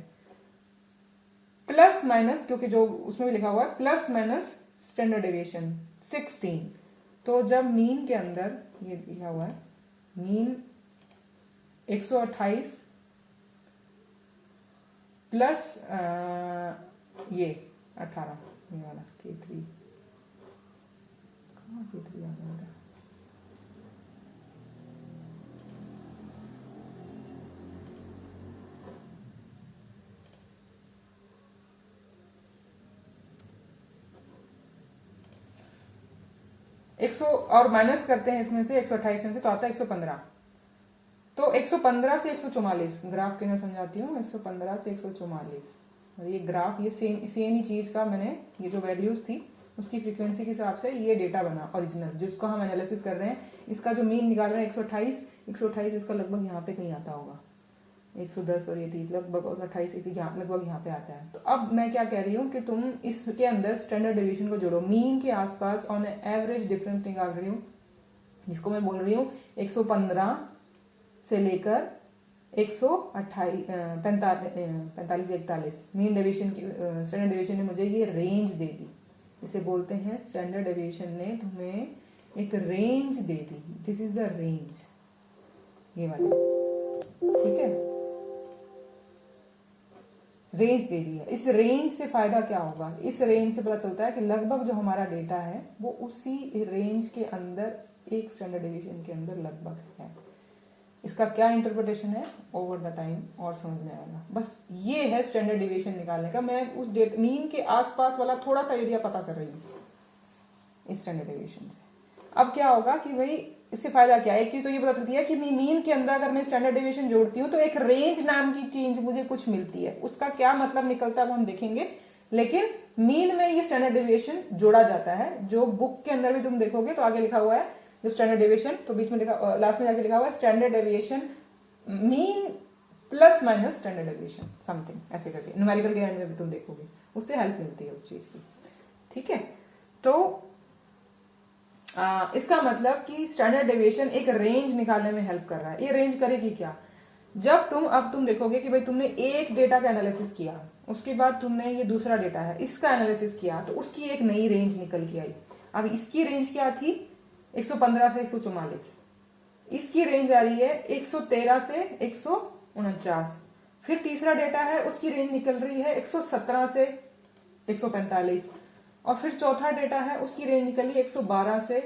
प्लस माइनस, क्योंकि जो उसमें भी लिखा हुआ है प्लस माइनस स्टैंडर्ड डेविएशन 16। तो जब मीन के अंदर ये लिखा हुआ है मीन 128 प्लस ये 18, ये वाला K3 कहाँ K3 आ गया, 100 और माइनस करते हैं इसमें से 128 में से तो आता है 115। तो 115 से 144 ग्राफ के अंदर समझाती हूँ, 115 से 144 और ये ग्राफ ये सेम ही चीज का मैंने ये जो वैल्यूज थी उसकी फ्रीक्वेंसी के हिसाब से ये डेटा बना ओरिजिनल जिसको हम एनालिसिस कर रहे हैं। इसका जो मीन निकाल रहे हैं 128 इसका लगभग यहाँ पे कहीं आता होगा 110 और ये 30 लगभग 28 लगभग यहाँ पे आता है। तो अब मैं क्या कह रही हूँ कि तुम इसके अंदर स्टैंडर्ड डेविएशन को जोड़ो, मीन के आसपास ऑन एवरेज डिफरेंस निकाल रही हूँ जिसको मैं बोल रही हूँ 115 से लेकर 145-41 मीन डेविएशन की स्टैंडर्ड डेविएशन ने मुझे ये रेंज दे दी। इसे बोलते हैं स्टैंडर्ड डेविएशन ने तुम्हें एक range they the, this is the range, ये वाली, ठीक है, रेंज दे दी है। इस रेंज से फायदा क्या होगा, इस रेंज से पता चलता है कि लगभग जो हमारा डेटा है वो उसी रेंज के अंदर एक स्टैंडर्ड डेविएशन के अंदर लगभग है। इसका क्या इंटरप्रिटेशन है ओवर द टाइम और समझ में आएगा। बस ये है स्टैंडर्ड डेविएशन निकालने का। मैं उस मीन के आसपास वाला थोड़ा सा एरिया पता कर रही हूँ इस स्टैंडर्ड डेविएशन से। अब क्या होगा कि भाई इससे फायदा क्या है, एक चीज तो ये पता चलती है कि मीन के अंदर अगर मैं स्टैंडर्ड डेविएशन जोड़ती हूँ तो एक रेंज नाम की चीज मुझे कुछ मिलती है। उसका क्या मतलब निकलता है वो हम देखेंगे, लेकिन मीन में ये स्टैंडर्ड डेविएशन जोड़ा जाता है। जो बुक के अंदर भी तुम देखोगे तो आगे लिखा हुआ है जब स्टैंडर्ड डेविएशन, तो बीच में लिखा, लास्ट में जाके लिखा हुआ है standard deviation mean plus minus standard deviation something, ऐसे करके न्यूमेरिकल के एंड में भी तुम देखोगे, उससे हेल्प मिलती है उस चीज की। ठीक है, तो इसका मतलब कि स्टैंडर्ड डेविएशन एक रेंज निकालने में हेल्प कर रहा है। ये रेंज करेगी क्या, जब तुम देखोगे कि भाई तुमने एक डेटा का एनालिसिस किया, उसके बाद तुमने ये दूसरा डेटा है इसका एनालिसिस किया, तो उसकी एक नई रेंज निकल के आई। अब इसकी रेंज क्या थी 115 से 144, इसकी रेंज आ रही है 113 से 149। फिर तीसरा डेटा है उसकी रेंज निकल रही है 117 से 145, और फिर चौथा डेटा है उसकी रेंज निकली 112 से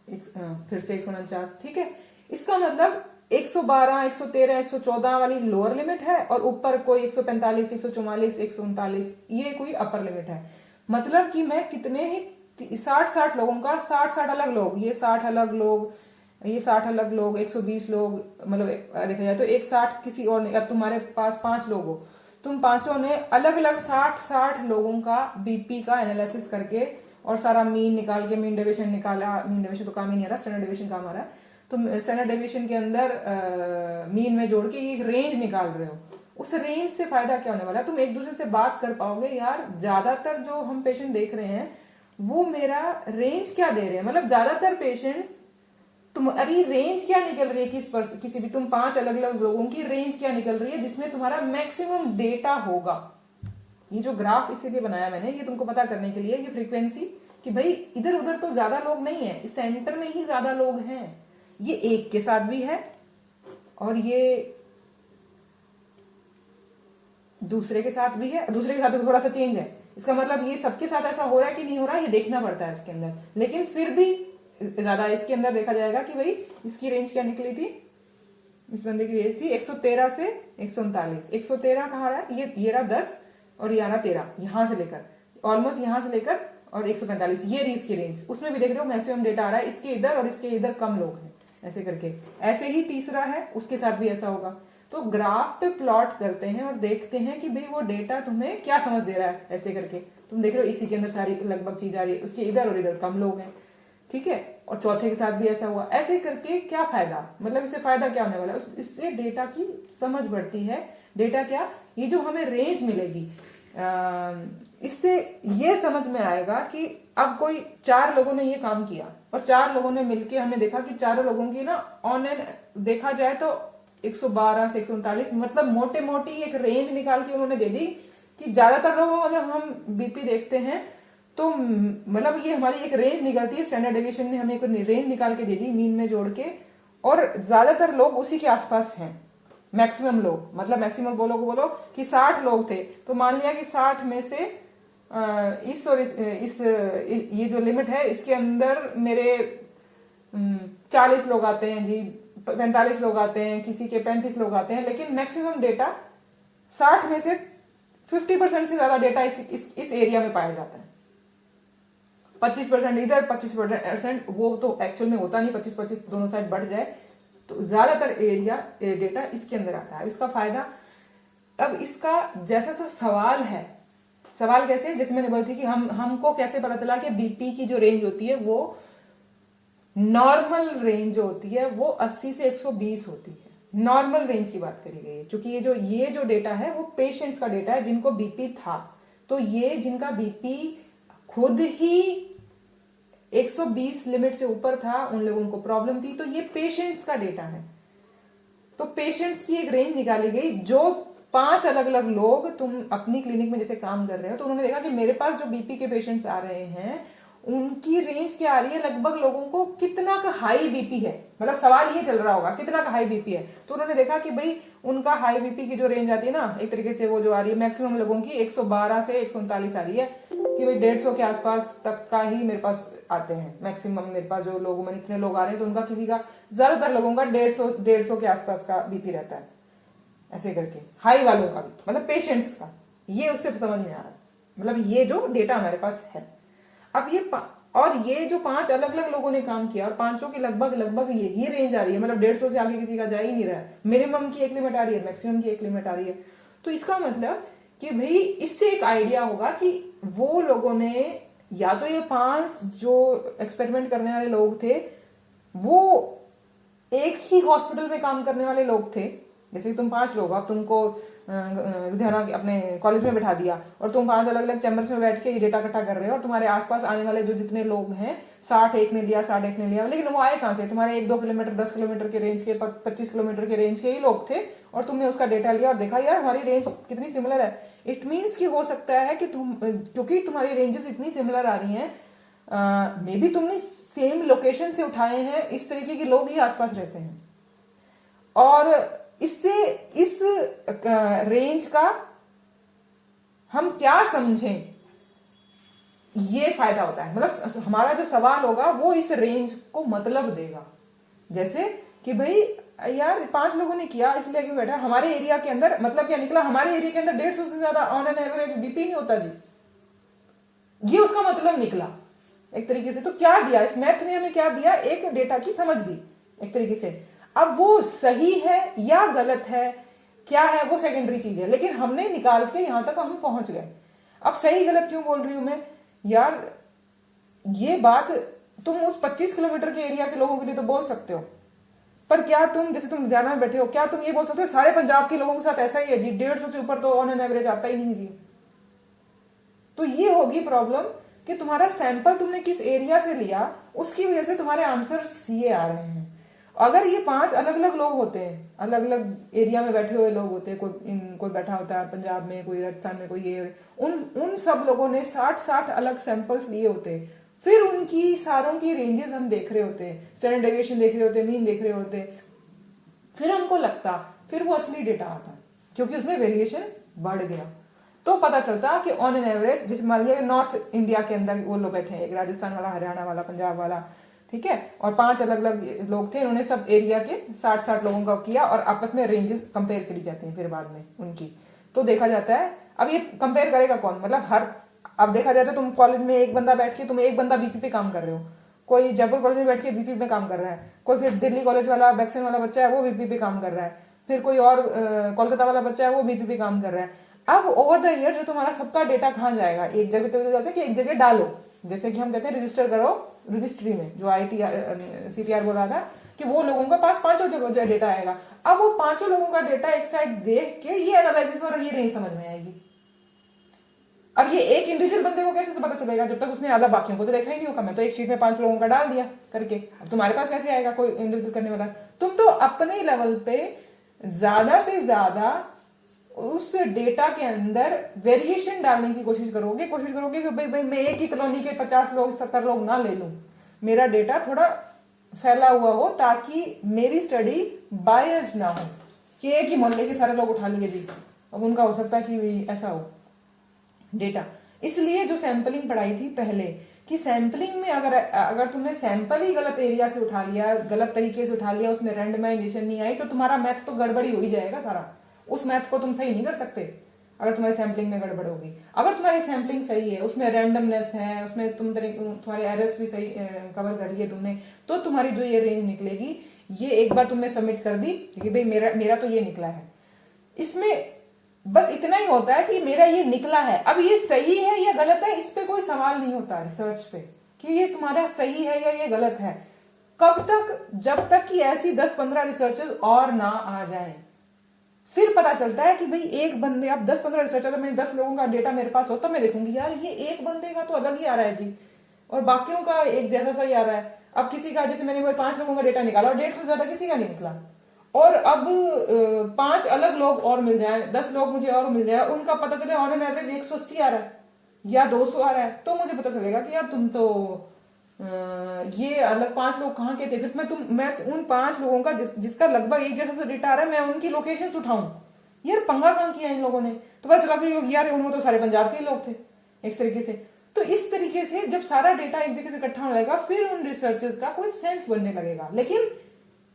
फिर से 149। ठीक है, इसका मतलब 112, 113, 114 वाली लोअर लिमिट है और ऊपर कोई 145, 144, 139 ये कोई अपर लिमिट है। मतलब कि मैं कितने ही 60 लोगों का 60 अलग लोग, ये 60 अलग लोग, ये 60 अलग लोग, 120 लोग, मतलब देखा जाए तो एक 60 किसी और ने, अब तुम्हारे पास 5 लोग हो, तुम पांचों ने अलग अलग 60 लोगों का बीपी का एनालिसिस करके और सारा मीन निकाल के, मीन डेविएशन निकाला, मीन डेविएशन तो काम ही नहीं आ रहा, स्टैंडर्ड डेविएशन काम आ रहा है, तो स्टैंडर्ड डेविएशन के अंदर मीन में जोड़ के ये रेंज निकाल रहे हो। उस रेंज से फायदा क्या होने वाला है, तुम एक दूसरे से बात कर पाओगे, यार ज्यादातर जो हम पेशेंट देख रहे हैं वो मेरा रेंज क्या दे रहे हैं, मतलब ज्यादातर पेशेंट्स तुम्हारी रेंज क्या निकल रही है, किसी भी तुम 5 अलग अलग लोगों की रेंज क्या निकल रही है जिसमें तुम्हारा मैक्सिमम डेटा होगा। ये जो ग्राफ इसीलिए बनाया मैंने, ये तुमको पता करने के लिए, ये फ्रीक्वेंसी कि भाई इधर उधर तो ज्यादा लोग नहीं है, इस सेंटर में ही ज्यादा लोग हैं। ये एक के साथ भी है और ये दूसरे के साथ भी है, दूसरे के साथ तो थोड़ा सा चेंज है। इसका मतलब ये सबके साथ ऐसा हो रहा है कि नहीं हो रहा है, ये देखना पड़ता है इसके अंदर। लेकिन फिर भी ज्यादा इसके अंदर देखा जाएगा कि भाई इसकी रेंज क्या निकली थी, इस बंदे की रेंज थी 113 से 139। 113 कहाँ रहा है, ये रहा 10 और ये रहा 13, यहां से लेकर ऑलमोस्ट यहां से लेकर और 145, ये रही इसकी रेंज। उसमें भी देख रहे हो मैक्सिमम डेटा आ रहा है, इसके इधर और इसके इधर कम लोग हैं, ऐसे करके। ऐसे ही तीसरा है, उसके साथ भी ऐसा होगा। तो ग्राफ पे प्लॉट करते हैं और देखते हैं कि भाई वो डेटा तुम्हें क्या समझ दे रहा है। ऐसे करके तुम देख रहे हो इसी के अंदर सारी लगभग चीज आ रही है, उसके इधर और इधर कम लोग हैं, ठीक है। और चौथे के साथ भी ऐसा हुआ। ऐसे करके क्या फायदा, मतलब इससे फायदा क्या होने वाला है, इससे डेटा की समझ बढ़ती है। डेटा क्या, ये जो हमें रेंज मिलेगी, इससे ये समझ में आएगा कि अब कोई 4 लोगों ने ये काम किया और 4 लोगों ने मिलके हमने देखा कि चारों लोगों की ना ऑन एंड देखा जाए तो 112 से 139, मतलब मोटे मोटी एक रेंज निकाल के उन्होंने दे दी कि ज्यादातर लोगों का जब हम बीपी देखते हैं तो मतलब ये हमारी एक रेंज निकलती है। स्टैंडर्ड डेविएशन ने हमें एक रेंज निकाल के दे दी मीन में जोड़ के, और ज्यादातर लोग उसी के आसपास हैं, मैक्सिमम लोग, मतलब मैक्सिमम बोलो कि 60 लोग थे, तो मान लिया कि 60 में से इस ये जो लिमिट है इसके अंदर मेरे 40 लोग आते हैं जी, 45 लोग आते हैं, किसी के 35 लोग आते हैं, लेकिन मैक्सिमम डेटा 60 में से 50% से ज्यादा डेटा इस एरिया में पाया जाता है। 25% इधर, 25% वो तो एक्चुअल में होता नहीं, 25-25 दोनों साइड बढ़ जाए तो ज्यादातर एरिया डेटा इसके अंदर आता है। इसका फायदा, अब इसका जैसा सा सवाल है, सवाल कैसे, जैसे मैंने बोली थी कि हमको कैसे पता चला कि बीपी की जो रेंज होती है वो नॉर्मल रेंज जो होती है वो 80 से 120 होती है। नॉर्मल रेंज की बात करी गई है, क्योंकि ये जो डेटा है वो पेशेंट्स का डेटा है जिनको बीपी था। तो ये जिनका बीपी खुद ही 120 लिमिट से ऊपर था, उन लोगों को प्रॉब्लम थी, तो ये पेशेंट्स का डेटा है। तो पेशेंट्स की एक रेंज निकाली गई, जो 5 अलग अलग लोग, तुम अपनी क्लिनिक में जैसे काम कर रहे हो तो उन्होंने देखा कि मेरे पास जो बीपी के पेशेंट्स आ रहे हैं उनकी रेंज क्या आ रही है, लगभग लोगों को कितना का हाई बीपी है, मतलब सवाल ये चल रहा होगा कितना का हाई बीपी है। तो उन्होंने देखा कि भाई उनका हाई बीपी की जो रेंज आती है ना, एक तरीके से वो जो आ रही है मैक्सिमम लोगों की 112 से 139 आ रही है, कि भाई 150 के आसपास तक का ही मेरे पास आते हैं मैक्सिमम। मेरे पास जो लोग, मैंने इतने लोग आ रहे हैं तो उनका किसी का, ज्यादातर लोगों का 150 के आसपास का बीपी रहता है, ऐसे करके हाई वालों का भी, मतलब पेशेंट्स का। ये उससे समझ में आ रहा है, मतलब ये जो डेटा हमारे पास है। अब ये जो 5 अलग अलग लोगों ने काम किया और पांचों की लगभग यही रेंज आ रही है, मतलब 150 से आगे किसी का जा ही नहीं रहा है। मिनिमम की एक लिमिट आ रही है, मैक्सिमम की एक लिमिट आ रही है। तो इसका मतलब कि भाई इससे एक आइडिया होगा कि वो लोगों ने, या तो ये 5 जो एक्सपेरिमेंट करने वाले लोग थे वो एक ही हॉस्पिटल में काम करने वाले लोग थे। जैसे कि तुम 5 लोग, अब तुमको लुधियाना अपने कॉलेज में बैठा दिया और तुम 5 अलग अलग चैम्बर्स में बैठ के ये डेटा इकट्ठा कर रहे हो, और तुम्हारे आसपास आने वाले जो जितने लोग हैं 60 एक ने लिया, 60 एक ने लिया, लेकिन वो आए कहां से, तुम्हारे 1-2 किलोमीटर, 10 किलोमीटर के रेंज के, 25 किलोमीटर के रेंज के ही लोग थे, और तुमने उसका डेटा लिया और देखा यार हमारी रेंज कितनी सिमिलर है। इट मीन्स कि हो सकता है कि क्योंकि तुम्हारी रेंजेस इतनी सिमिलर आ रही हैं, मे बी तुमने सेम लोकेशन से उठाए हैं, इस तरीके के लोग ही आसपास रहते हैं। और इससे इस रेंज का हम क्या समझें, ये फायदा होता है। मतलब हमारा जो सवाल होगा वो इस रेंज को मतलब देगा। जैसे कि भाई यार 5 लोगों ने किया इसलिए क्यों बैठा, हमारे एरिया के अंदर मतलब क्या निकला, हमारे एरिया के अंदर 150 से ज्यादा ऑन एन एवरेज बीपी नहीं होता जी, ये उसका मतलब निकला एक तरीके से। तो क्या दिया इस मैथ ने हमें, क्या दिया, एक डेटा की समझ दी एक तरीके से। अब वो सही है या गलत है क्या है वो सेकेंडरी चीज है, लेकिन हमने निकाल के यहां तक हम पहुंच गए। अब सही गलत क्यों बोल रही हूं मैं यार, ये बात तुम उस 25 किलोमीटर के एरिया के लोगों के लिए तो बोल सकते हो, पर क्या तुम जैसे तुम लुधियाना में बैठे हो, क्या तुम ये बोल सकते हो सारे पंजाब के लोगों के साथ ऐसा ही है जी, 150 से ऊपर तो ऑन एन एवरेज आता ही नहीं जी। तो ये होगी प्रॉब्लम कि तुम्हारा सैंपल तुमने किस एरिया से लिया, उसकी वजह से तुम्हारे आंसर सीए आ रहे हैं। अगर ये 5 अलग अलग लोग होते हैं, अलग अलग एरिया में बैठे हुए लोग होते हैं, कोई बैठा होता है पंजाब में, कोई राजस्थान में, कोई ये, उन सब लोगों ने 60 अलग सैंपल्स लिए होते, फिर उनकी सारों की रेंजेस हम देख रहे होते, स्टैंडर्ड डेविएशन देख रहे होते, मीन देख रहे होते, फिर हमको लगता, फिर वो असली डेटा आता क्योंकि उसमें वेरिएशन बढ़ गया। तो पता चलता कि ऑन एन एवरेज, जैसे मान लिया नॉर्थ इंडिया के अंदर वो लोग बैठे हैं, एक राजस्थान वाला, हरियाणा वाला, पंजाब वाला, ठीक है, और 5 अलग अलग लोग थे, उन्होंने सब एरिया के 60 लोगों का किया और आपस में रेंजेस कंपेयर करी जाती हैं फिर बाद में उनकी। तो देखा जाता है, अब ये कंपेयर करेगा कौन, मतलब हर, अब देखा जाता है तुम कॉलेज में एक बंदा बैठ के, तुम एक बंदा बीपी पे काम कर रहे हो, कोई जयपुर कॉलेज में बैठ के बीपी पे काम कर रहा है, कोई फिर दिल्ली कॉलेज वाला बैक्सन वाला बच्चा है वो बीपी पे काम कर रहा है, फिर कोई और कोलकाता वाला बच्चा है वो बीपी पे काम कर रहा है। अब ओवर द ईयर जो तुम्हारा सबका डेटा कहाँ जाएगा, एक जगह तो जाता है कि एक जगह डालो, जैसे कि हम कहते हैं रजिस्टर करो रजिस्ट्री में, जो आईटी सीटीआर बोला था कि वो लोगों के पास 5 जगह डेटा आएगा। अब वो 5 लोगों का डेटा एक साइड देख के ये एनालिसिस और ये नहीं समझ में आएगी। अब ये एक इंडिविजुअल बंदे को कैसे पता चलेगा जब तक उसने अलग बाकियों को तो देखा ही नहीं होगा, मैं तो एक शीट में 5 लोगों का डाल दिया करके, अब तुम्हारे पास कैसे आएगा कोई इंडिविजुअल करने वाला। तुम तो अपने लेवल पे ज्यादा से ज्यादा उस डेटा के अंदर वेरिएशन डालने की कोशिश करोगे कि भाई मैं एक ही कॉलोनी के 50 लोग 70 लोग ना ले लूं, मेरा डेटा थोड़ा फैला हुआ हो ताकि मेरी स्टडी बायस ना हो कि एक ही मोहल्ले के सारे लोग उठा लिए जी, अब उनका हो सकता है कि ऐसा हो डेटा। इसलिए जो सैंपलिंग पढ़ाई थी पहले कि सैंपलिंग में अगर तुमने सैंपल ही गलत एरिया से उठा लिया, गलत तरीके से उठा लिया, उसमें रैंडमाइजेशन नहीं आई, तो तुम्हारा मैथ तो गड़बड़ी हो ही जाएगा सारा, उस मैथ को तुम सही नहीं कर सकते अगर तुम्हारी सैंपलिंग में गड़बड़ होगी। अगर तुम्हारी सैंपलिंग सही है, उसमें रैंडमनेस है, उसमें तुम्हारे एरर्स भी सही कवर कर लिए तुमने, तो तुम्हारी जो ये रेंज निकलेगी, ये एक बार तुमने सबमिट कर दी कि भाई मेरा तो ये निकला है, इसमें बस इतना ही होता है कि मेरा ये निकला है। अब ये सही है या गलत है इस पे कोई सवाल नहीं होता रिसर्च पे कि ये तुम्हारा सही है या ये गलत है, कब तक, जब तक कि ऐसी 10-15 रिसर्चेस और ना आ जाएं, फिर पता चलता है कि भाई एक बंदे, अब 10-15 रिसर्चर, तो मैंने 10 लोगों का डेटा मेरे पास हो तब मैं देखूंगी यार ये एक बंदे का तो अलग ही आ रहा है जी और बाकियों का एक जैसा सा ही आ रहा है। अब किसी का, जैसे मैंने वो 5 लोगों का डेटा निकाला और 150 से ज्यादा किसी का नहीं निकला, और अब 5 अलग लोग और मिल जाए, 10 लोग मुझे और मिल जाए, उनका पता चले ऑन एन एवरेज 180 आ रहा है या 200 आ रहा है, तो मुझे पता चलेगा कि यार तुम तो ये अलग 5 लोग कहाँ के थे। फिर मैं उन 5 लोगों का जिसका लगभग एक जैसा डेटा आ रहा है, मैं उनकी लोकेशन उठाऊं, यार पंगा कहाँ किया इन लोगों ने, तो पता चला कि यार उनमें तो सारे पंजाब के ही लोग थे एक तरीके से। तो इस तरीके से जब सारा डेटा एक जगह से इकट्ठा होने लगेगा, फिर उन रिसर्चेस का कोई सेंस बनने लगेगा। लेकिन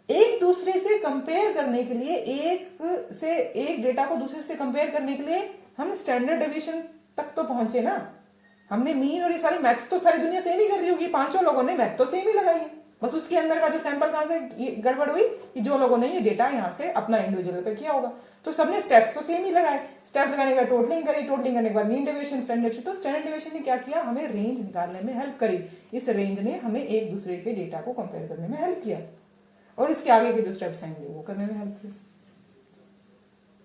एक दूसरे से कंपेयर करने के लिए, एक डेटा को दूसरे से कंपेयर करने के लिए हम स्टैंडर्ड डेविएशन तक तो पहुंचे ना, हमने मीन और ये सारी मैथ्स तो सारी दुनिया सेम ही कर रही होगी, 5 लोगों ने मैथ तो सेम ही लगाई है, बस उसके अंदर का जो सैंपल कहां से गड़बड़ हुई कि जो लोगों ने ये डेटा यहां से अपना इंडिविजुअल पे किया होगा, तो सबने स्टेप्स तो सेम ही लगाए, स्टेप लगाने का टोटलिंग करी, टोटलिंग करने के बाद मीन डेविएशन, स्टैंडर्ड डेविएशन, तो स्टैंडर्ड डेविएशन ने क्या किया, हमें रेंज निकालने में हेल्प करी, इस रेंज ने हमें एक दूसरे के डेटा को कंपेयर करने में हेल्प किया, और इसके आगे के जो स्टेप्स आएंगे वो करने में हेल्प किया,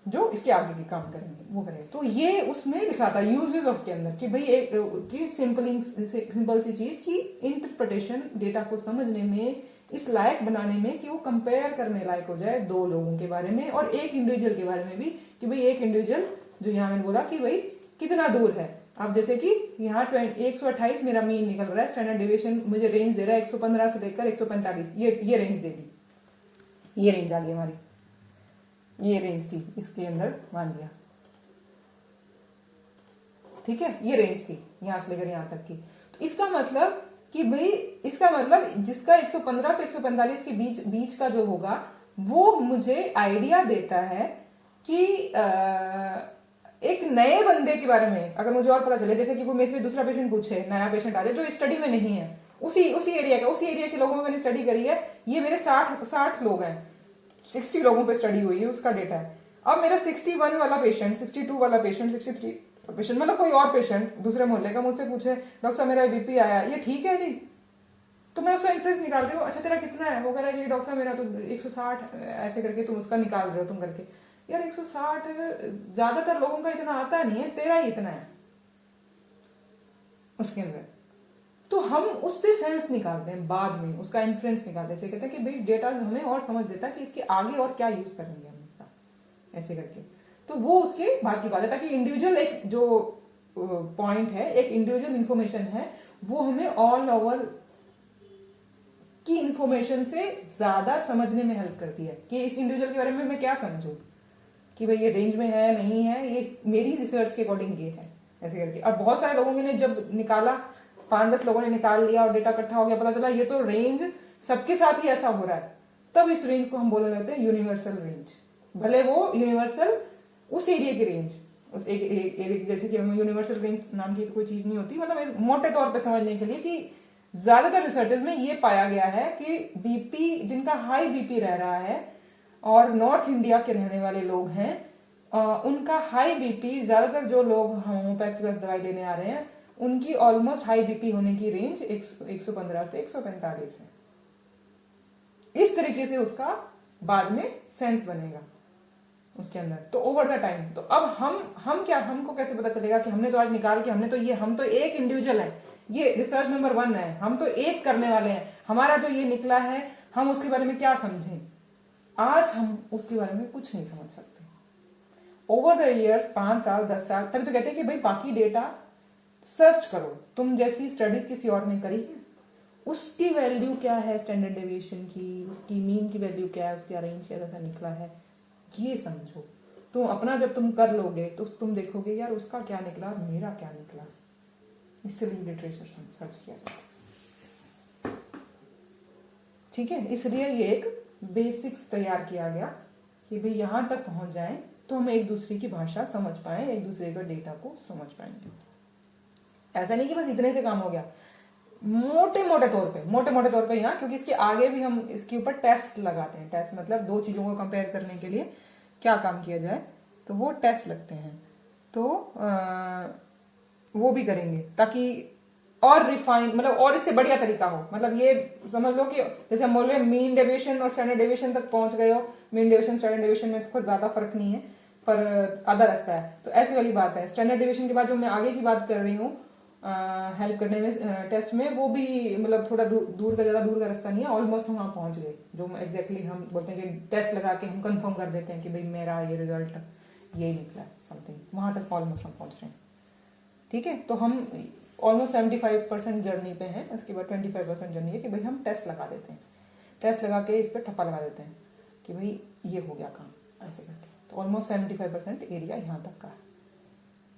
जो इसके आगे के काम करेंगे वो करेंगे। तो ये उसमें लिखा था यूजेस ऑफ के अंदर कि भाई एक की सिंपल सी चीज की इंटरप्रिटेशन, डेटा को समझने में, इस लायक बनाने में कि वो कंपेयर करने लायक हो जाए 2 लोगों के बारे में और एक इंडिविजुअल के बारे में भी, कि भाई एक इंडिविजुअल जो यहाँ मैंने बोला कि भाई कितना दूर है। अब जैसे कि यहाँ 128 मेरा मीन निकल रहा है, स्टैंडर्ड डेविएशन मुझे रेंज दे रहा है 115 से लेकर 145, ये रेंज दे दी, ये रेंज आ गई हमारी, ये रेंज थी इसके अंदर मान लिया, ठीक है, ये रेंज थी यहां से लेकर यहां तक की। तो इसका मतलब कि भाई, इसका मतलब जिसका 115 से 145 के बीच का जो होगा, वो मुझे आइडिया देता है कि एक नए बंदे के बारे में अगर मुझे और पता चले, जैसे कि कोई मेरे से दूसरा पेशेंट पूछे, नया पेशेंट आ जाए जो इस स्टडी में नहीं है, उसी उसी एरिया के लोगों में मैंने स्टडी करी है, ये मेरे 60 लोग हैं, 60 लोगों पे स्टडी हुई है, उसका डेटा है। अब मेरा 61 वाला पेशेंट, 62 वाला पेशेंट, 63 पेशेंट, मतलब कोई और पेशेंट दूसरे मोहल्ले का मुझसे पूछे डॉक्टर साहब मेरा बीपी आया, ये ठीक है जी? तो मैं उसका इन्फ्रेंस निकाल रही हूँ, अच्छा तेरा कितना है? वो कह रहा है जी डॉक्टर साहब मेरा तो 160, ऐसे करके तुम उसका निकाल रहे हो तुम करके। यार 160 ज्यादातर लोगों का इतना आता नहीं है, तेरा ही इतना है उसके अंदर। तो हम उससे सेंस निकालते हैं, बाद में उसका इन्फ्रेंस निकालते हैं, कहते हैं कि भाई डेटा हमें और समझ देता है कि इसके आगे और क्या यूज करेंगे हम इसका, ऐसे करके। तो वो उसके बाद की बात है, ताकि इंडिविजुअल एक जो पॉइंट है, एक इंडिविजुअल इंफॉर्मेशन है, वो हमें ऑल ओवर की इंफॉर्मेशन से ज्यादा समझने में हेल्प करती है कि इस इंडिविजुअल के बारे में मैं क्या समझूं, कि भाई ये रेंज में है नहीं है, ये मेरी रिसर्च के अकॉर्डिंग ये है, ऐसे करके। और बहुत सारे लोगों ने जब निकाला, 5-10 लोगों ने निकाल लिया और डेटा इकट्ठा हो गया, पता चला ये तो रेंज सबके साथ ही ऐसा हो रहा है, तब इस रेंज को हम बोलने लगते हैं यूनिवर्सल रेंज। भले वो यूनिवर्सल उस एरिया की रेंज, उस एक जैसे कि यूनिवर्सल रेंज नाम की कोई चीज नहीं होती, मतलब मोटे तौर पे समझने के लिए कि ज्यादातर रिसर्चेस में ये पाया गया है कि बीपी, जिनका हाई बीपी रह रहा है और नॉर्थ इंडिया के रहने वाले लोग हैं, उनका हाई बीपी, ज्यादातर जो लोग होम्योपैथी प्लस दवाई लेने आ रहे हैं, उनकी ऑलमोस्ट हाई बीपी होने की रेंज 115 से 145 है। इस तरीके से उसका बाद में सेंस बनेगा उसके अंदर। तो ओवर द टाइम, तो अब हम क्या, हमको कैसे पता चलेगा कि हमने तो आज निकाल के, हम तो एक इंडिविजुअल है, ये रिसर्च नंबर 1 है, हम तो एक करने वाले हैं, हमारा जो ये निकला है हम उसके बारे में क्या समझें? आज हम उसके बारे में कुछ नहीं समझ सकते। ओवर द ईयर्स, 5 साल 10 साल, तभी तो कहते हैं कि भाई बाकी डेटा सर्च करो, तुम जैसी स्टडीज किसी और ने करी है, उसकी वैल्यू क्या है स्टैंडर्ड डेविएशन की, उसकी मीन की वैल्यू क्या है, उसकी अरेंज कैसा निकला है, ये समझो। तो अपना जब तुम कर लोगे तो तुम देखोगे यार उसका क्या निकला और मेरा क्या निकला, इसलिए लिटरेचर सर्च किया जाता है। ठीक है, इसलिए ये एक बेसिक्स तैयार किया गया कि भाई यहां तक पहुंच जाएं तो हम एक दूसरे की भाषा समझ पाए, एक दूसरे का डेटा को समझ पाएंगे। ऐसा नहीं कि बस इतने से काम हो गया, मोटे मोटे तौर पे यहाँ, क्योंकि इसके आगे भी हम इसके ऊपर टेस्ट लगाते हैं। टेस्ट मतलब दो चीजों को कंपेयर करने के लिए क्या काम किया जाए, तो वो टेस्ट लगते हैं, तो वो भी करेंगे ताकि और रिफाइन, मतलब और इससे बढ़िया तरीका हो। मतलब ये समझ लो कि जैसे हम बोल रहे हैं मीन डेविएशन और स्टैंडर्ड डेविएशन तक पहुंच गए हो, मीन डेविएशन स्टैंडर्ड डेविएशन में कुछ ज्यादा फर्क नहीं है, पर आधा रास्ता है, तो ऐसी वाली बात है। स्टैंडर्ड डेविएशन के बाद जो मैं आगे की बात कर रही हूँ हेल्प करने में टेस्ट में, वो भी मतलब थोड़ा ज्यादा दूर का रास्ता नहीं है, ऑलमोस्ट हम वहां पहुंच गए, जो एग्जैक्टली हम बोलते हैं कि टेस्ट लगा के हम कंफर्म कर देते हैं कि भाई मेरा ये रिजल्ट ये निकला समथिंग, वहां तक ऑलमोस्ट हम पहुंच रहे हैं। ठीक है, तो हम ऑलमोस्ट 75% जर्नी पे हैं। इसके बाद 25% जर्नी है कि भाई हम टेस्ट लगा देते हैं, टेस्ट लगा के इस पर ठप्पा लगा देते हैं कि भाई ये हो गया काम, ऐसे करके। तो ऑलमोस्ट 75% एरिया यहाँ तक का है।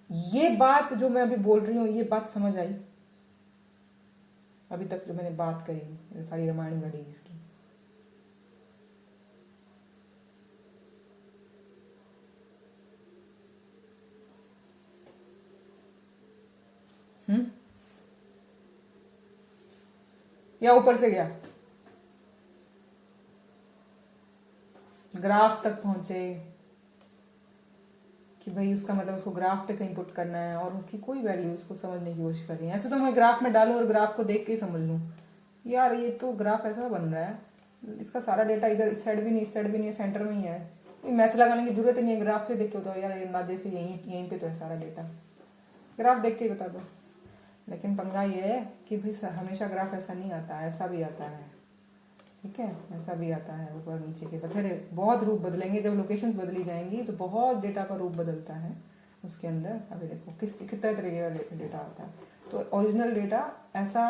ये बात जो मैं अभी बोल रही हूँ, ये बात समझ आई? अभी तक जो मैंने बात करी, सारी रामायण घड़ी इसकी, या ऊपर से गया, ग्राफ तक पहुंचे कि भाई उसका मतलब उसको ग्राफ पे कहीं पुट करना है और उसकी कोई वैल्यू उसको समझने की कोशिश कर रही है। ऐसे तो मैं ग्राफ में डालूं और ग्राफ को देख के ही समझ लूं, यार ये तो ग्राफ ऐसा बन रहा है, इसका सारा डेटा इधर इस साइड भी नहीं, इस साइड भी नहीं, सेंटर में ही है, मैथ लगाने की जरूरत ही नहीं है, ग्राफ से देख के बताओ यार अंदाजे से यहीं पे तो है सारा डेटा, ग्राफ देख के ही बता दो। लेकिन पंगा ये है कि भाई हमेशा ग्राफ ऐसा नहीं आता, ऐसा भी आता है। ठीक है, ऐसा भी आता है, ऊपर नीचे के बथेरे बहुत रूप बदलेंगे, जब लोकेशंस बदली जाएंगी तो बहुत डेटा का रूप बदलता है उसके अंदर। अभी देखो कितना तरीके का डेटा आता है, तो ओरिजिनल डेटा ऐसा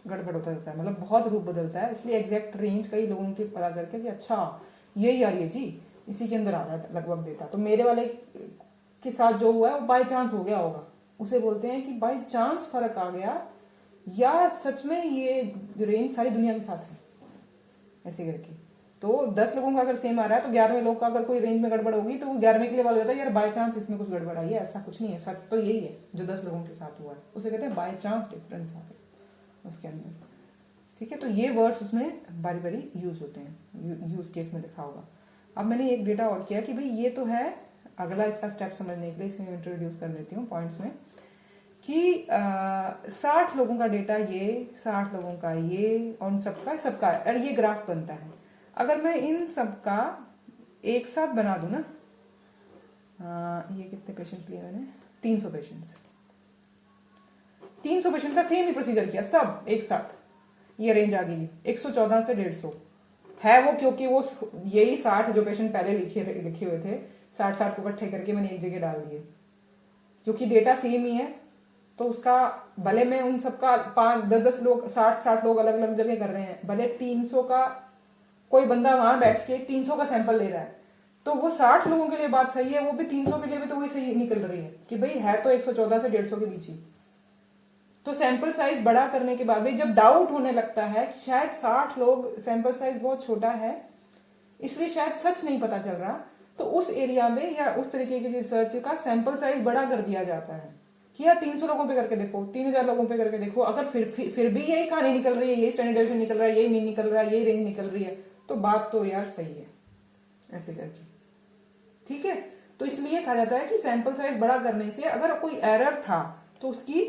गड़बड़ होता रहता है, मतलब बहुत रूप बदलता है। इसलिए एग्जैक्ट रेंज कई लोगों की पता करके कि अच्छा यही आ रही है जी, इसी के अंदर आ रहा है लगभग डेटा, तो मेरे वाले के साथ जो हुआ है वो बाई चांस हो गया होगा, उसे बोलते हैं कि बाई चांस फर्क आ गया, या सच में ये रेंज सारी दुनिया के साथ है, ऐसे करके। तो 10 लोगों का अगर सेम आ रहा है तो 11वें लोग का अगर कोई रेंज में गड़बड़ होगी तो वो 11वें के लिए वाला होता है यार बाय चांस इसमें कुछ गड़बड़ आई है, ऐसा कुछ नहीं है, सच तो यही है जो 10 लोगों के साथ हुआ है, उसे कहते हैं बाय चांस डिफरेंस आ गया उसके अंदर। ठीक है, तो ये वर्ड्स उसमें बारी बारी यूज होते हैं, यूज केस में लिखा होगा। अब मैंने एक डेटा और किया कि भाई ये तो है, अगला इसका स्टेप समझने के लिए इसे इंट्रोड्यूस कर देती हूँ पॉइंट्स में कि 60 लोगों का डेटा ये, 60 लोगों का ये, और उन सबका और ये ग्राफ बनता है। अगर मैं इन सबका एक साथ बना दूं ना, ये कितने पेशेंट्स लिए मैंने, 300 पेशेंट्स, 300 पेशेंट का सेम ही प्रोसीजर किया सब एक साथ, ये रेंज आ गई 114 से 150 है वो, क्योंकि वो यही 60 जो पेशेंट पहले लिखे हुए थे 60 को इकट्ठे करके मैंने एक जगह डाल दिए, क्योंकि डेटा सेम ही है। तो उसका भले मैं उन सबका 5-10 लोग 60 लोग अलग अलग जगह कर रहे हैं, भले 300 का कोई बंदा वहां बैठ के 300 का सैंपल ले रहा है, तो वो 60 लोगों के लिए बात सही है, वो भी 300 के लिए भी तो वही सही निकल रही है कि भाई है तो 114 से 150 के बीच ही। तो सैंपल साइज बड़ा करने के बाद भी जब डाउट होने लगता है कि शायद 60 लोग, सैंपल साइज बहुत छोटा है इसलिए शायद सच नहीं पता चल रहा, तो उस एरिया में या उस तरीके की रिसर्च का सैंपल साइज बड़ा कर दिया जाता है कि यार 300 लोगों पे करके देखो, 3000 लोगों पे करके देखो, अगर फिर भी यही कहानी निकल रही है, यही स्टैंडर्ड डेविएशन निकल रहा है, यही मीन निकल रहा है, यही रेंज निकल रही है, तो बात तो यार सही है, ऐसे करके। ठीक है, तो इसलिए कहा जाता है कि सैंपल साइज बड़ा करने से अगर कोई एरर था तो उसकी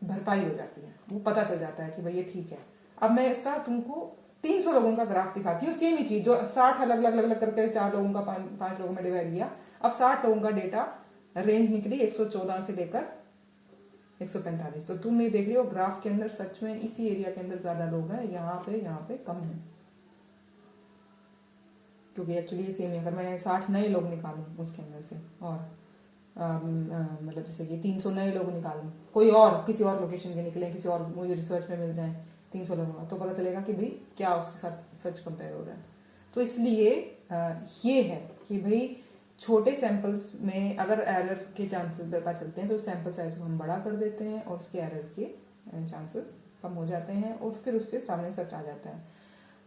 भरपाई हो जाती है, वो पता चल जाता है कि भाई ये ठीक है। अब मैं इसका तुमको 300 लोगों का ग्राफ दिखाती हूँ, सेम ही चीज जो 60 अलग अलग करके 4 लोगों का 5 लोगों में डिवाइड किया, अब 60 लोगों का डेटा रेंज निकली 114 से लेकर 145। तो तुम ये देख रहे हो ग्राफ के अंदर सच में इसी एरिया के अंदर ज्यादा लोग हैं, यहाँ पे कम है, क्योंकि एक्चुअली ये सेम है। अगर मैं 60 नए लोग निकालूं उसके अंदर से, और मतलब जैसे कि 300 नए लोग निकालूं, कोई और किसी और लोकेशन के निकले, किसी और मुझे रिसर्च में मिल जाए 300 लोगों का, तो पता चलेगा कि भाई क्या उसके साथ सच कंपेयर हो रहा है। तो इसलिए ये है कि भाई छोटे सैंपल्स में अगर एरर के चांसेस पता चलते हैं तो सैंपल साइज को हम बड़ा कर देते हैं और उसके एरर्स के चांसेस कम हो जाते हैं, और फिर उससे सामने सच आ जाता है।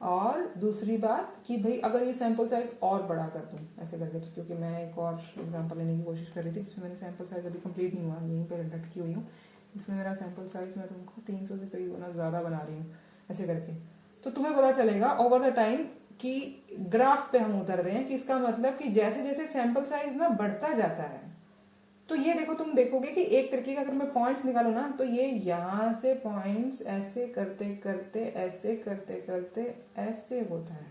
और दूसरी बात कि भाई अगर ये सैंपल साइज और बड़ा कर दूं ऐसे करके, तो क्योंकि मैं एक और एग्जांपल लेने की कोशिश कर रही थी जिसमें मैंने सैंपल साइज अभी कंप्लीट नहीं हुआ, यहीं पर लटकी हुई हूँ, इसमें मेरा सैंपल साइज मैं तुमको 300 से करीब गुना ज़्यादा बना रही हूँ ऐसे करके, तो तुम्हें पता चलेगा ओवर द टाइम कि ग्राफ पे हम उतर रहे हैं, कि इसका मतलब कि जैसे जैसे सैंपल साइज ना बढ़ता जाता है, तो ये देखो तुम देखोगे कि एक तरीके का अगर मैं पॉइंट्स निकालू ना, तो ये यहां से पॉइंट्स ऐसे करते करते ऐसे करते करते ऐसे होता है,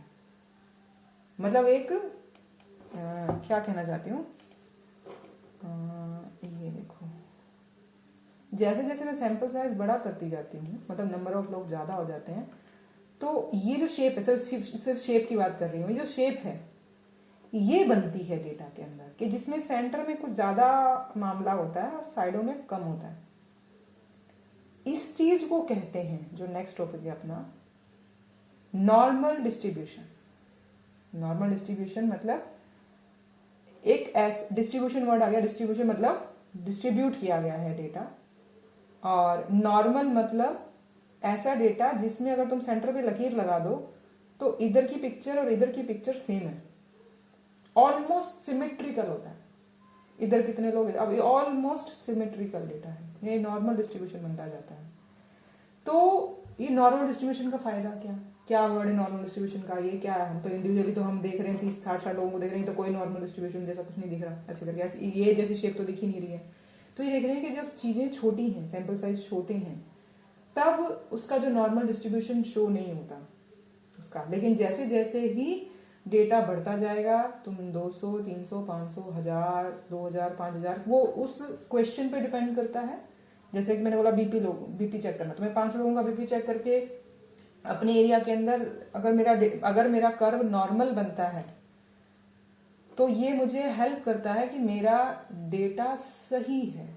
मतलब एक क्या कहना चाहती हूँ, ये देखो जैसे जैसे मैं सैंपल साइज बड़ा करती जाती हूँ, मतलब नंबर ऑफ लोग ज्यादा हो जाते हैं, तो ये जो शेप है, सिर्फ शेप की बात कर रही हूँ, ये जो शेप है ये बनती है डेटा के अंदर, कि जिसमें सेंटर में कुछ ज्यादा मामला होता है और साइडों में कम होता है। इस चीज को कहते हैं, जो नेक्स्ट टॉपिक है अपना, नॉर्मल डिस्ट्रीब्यूशन। नॉर्मल डिस्ट्रीब्यूशन मतलब एक डिस्ट्रीब्यूशन वर्ड आ गया, डिस्ट्रीब्यूशन मतलब डिस्ट्रीब्यूट किया गया है डेटा, और नॉर्मल मतलब ऐसा डेटा जिसमें अगर तुम सेंटर पे लकीर लगा दो तो इधर की पिक्चर और इधर की पिक्चर सेम है, ऑलमोस्ट सिमेट्रिकल होता है, इधर कितने लोग, अब ये ऑलमोस्ट सिमेट्रिकल डेटा है, ये नॉर्मल डिस्ट्रीब्यूशन बनता जाता है। तो ये नॉर्मल डिस्ट्रीब्यूशन का फायदा क्या वर्ड है नॉर्मल डिस्ट्रीब्यूशन का, ये क्या है, हम तो इंडिविजुअली तो हम देख रहे हैं 30-60 लोगों को देख रहे हैं, तो कोई नॉर्मल डिस्ट्रीब्यूशन जैसा कुछ नहीं दिख रहा, ऐसे करके ये जैसी शेप तो दिख ही नहीं रही है। तो ये देख रहे हैं कि जब चीजें छोटी हैं, सैंपल साइज छोटे हैं, तब उसका जो नॉर्मल डिस्ट्रीब्यूशन शो नहीं होता उसका, लेकिन जैसे जैसे ही डेटा बढ़ता जाएगा, तुम 200, 300, 500, 1000, 2000, 5000, वो उस क्वेश्चन पे डिपेंड करता है। जैसे कि मैंने बोला बीपी चेक करना, तो मैं 500 लोगों का बीपी चेक करके अपने एरिया के अंदर अगर मेरा कर्व नॉर्मल बनता है, तो ये मुझे हेल्प करता है कि मेरा डेटा सही है।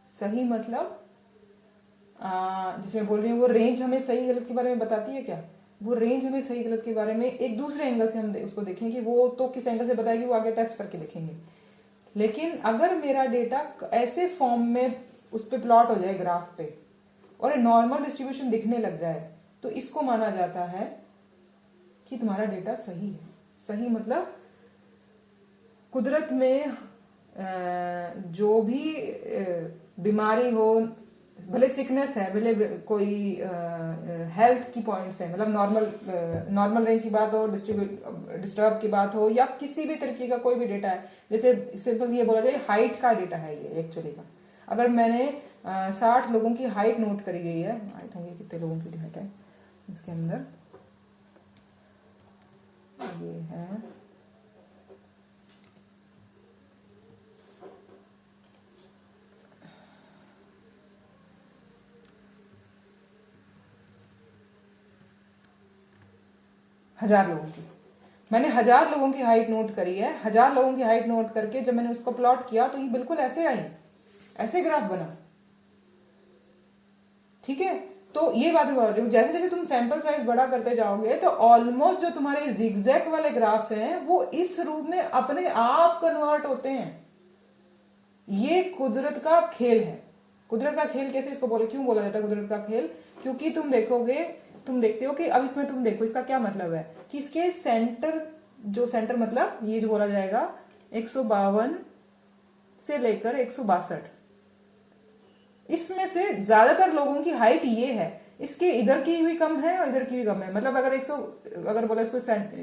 सही मतलब जिसमें बोल रही हूँ, वो रेंज हमें सही गलत के बारे में बताती है क्या, वो रेंज हमें सही गलत के बारे में एक दूसरे एंगल से हम उसको देखेंगे, वो तो किस एंगल से बताएगी वो आगे टेस्ट करके देखेंगे। लेकिन अगर मेरा डेटा ऐसे फॉर्म में उस पर प्लॉट हो जाए ग्राफ पे और नॉर्मल डिस्ट्रीब्यूशन दिखने लग जाए, तो इसको माना जाता है कि तुम्हारा डेटा सही है। सही मतलब कुदरत में जो भी बीमारी हो, भले सिकनेस है, भले कोई हेल्थ की पॉइंट्स है, मतलब नॉर्मल रेंज की बात हो, डिस्टर्ब की बात हो, या किसी भी तरीके का कोई भी डेटा है, जैसे सिंपल ये बोला जाए हाइट का डेटा है ये एक्चुअली का। अगर मैंने 60 लोगों की हाइट नोट करी गई है, आई थिंक ये कितने लोगों की हाइट है इसके अंदर, ये है 1000 लोगों की। मैंने 1000 लोगों की हाइट नोट करी है। 1000 लोगों की हाइट नोट करके जब मैंने उसको प्लॉट किया तो ये बिल्कुल ऐसे आई, ऐसे ग्राफ बना। ठीक है, तो ये बात मैं बोल रही हूँ, जैसे जैसे तुम सैंपल साइज बड़ा करते जाओगे तो ऑलमोस्ट जो तुम्हारे जिगजैग वाले ग्राफ हैं वो इस रूप में अपने आप कन्वर्ट होते हैं। ये कुदरत का खेल है। कुदरत का खेल कैसे इसको क्यों बोला जाता है कुदरत का खेल? क्योंकि तुम देखते हो कि अब इसमें तुम देखो इसका क्या मतलब है कि इसके सेंटर मतलब ये जो बोला जाएगा 152 से लेकर 162, इसमें से ज्यादातर लोगों की हाइट ये है। इसके इधर की भी कम है और इधर की भी कम है। मतलब अगर 100 अगर बोला इसको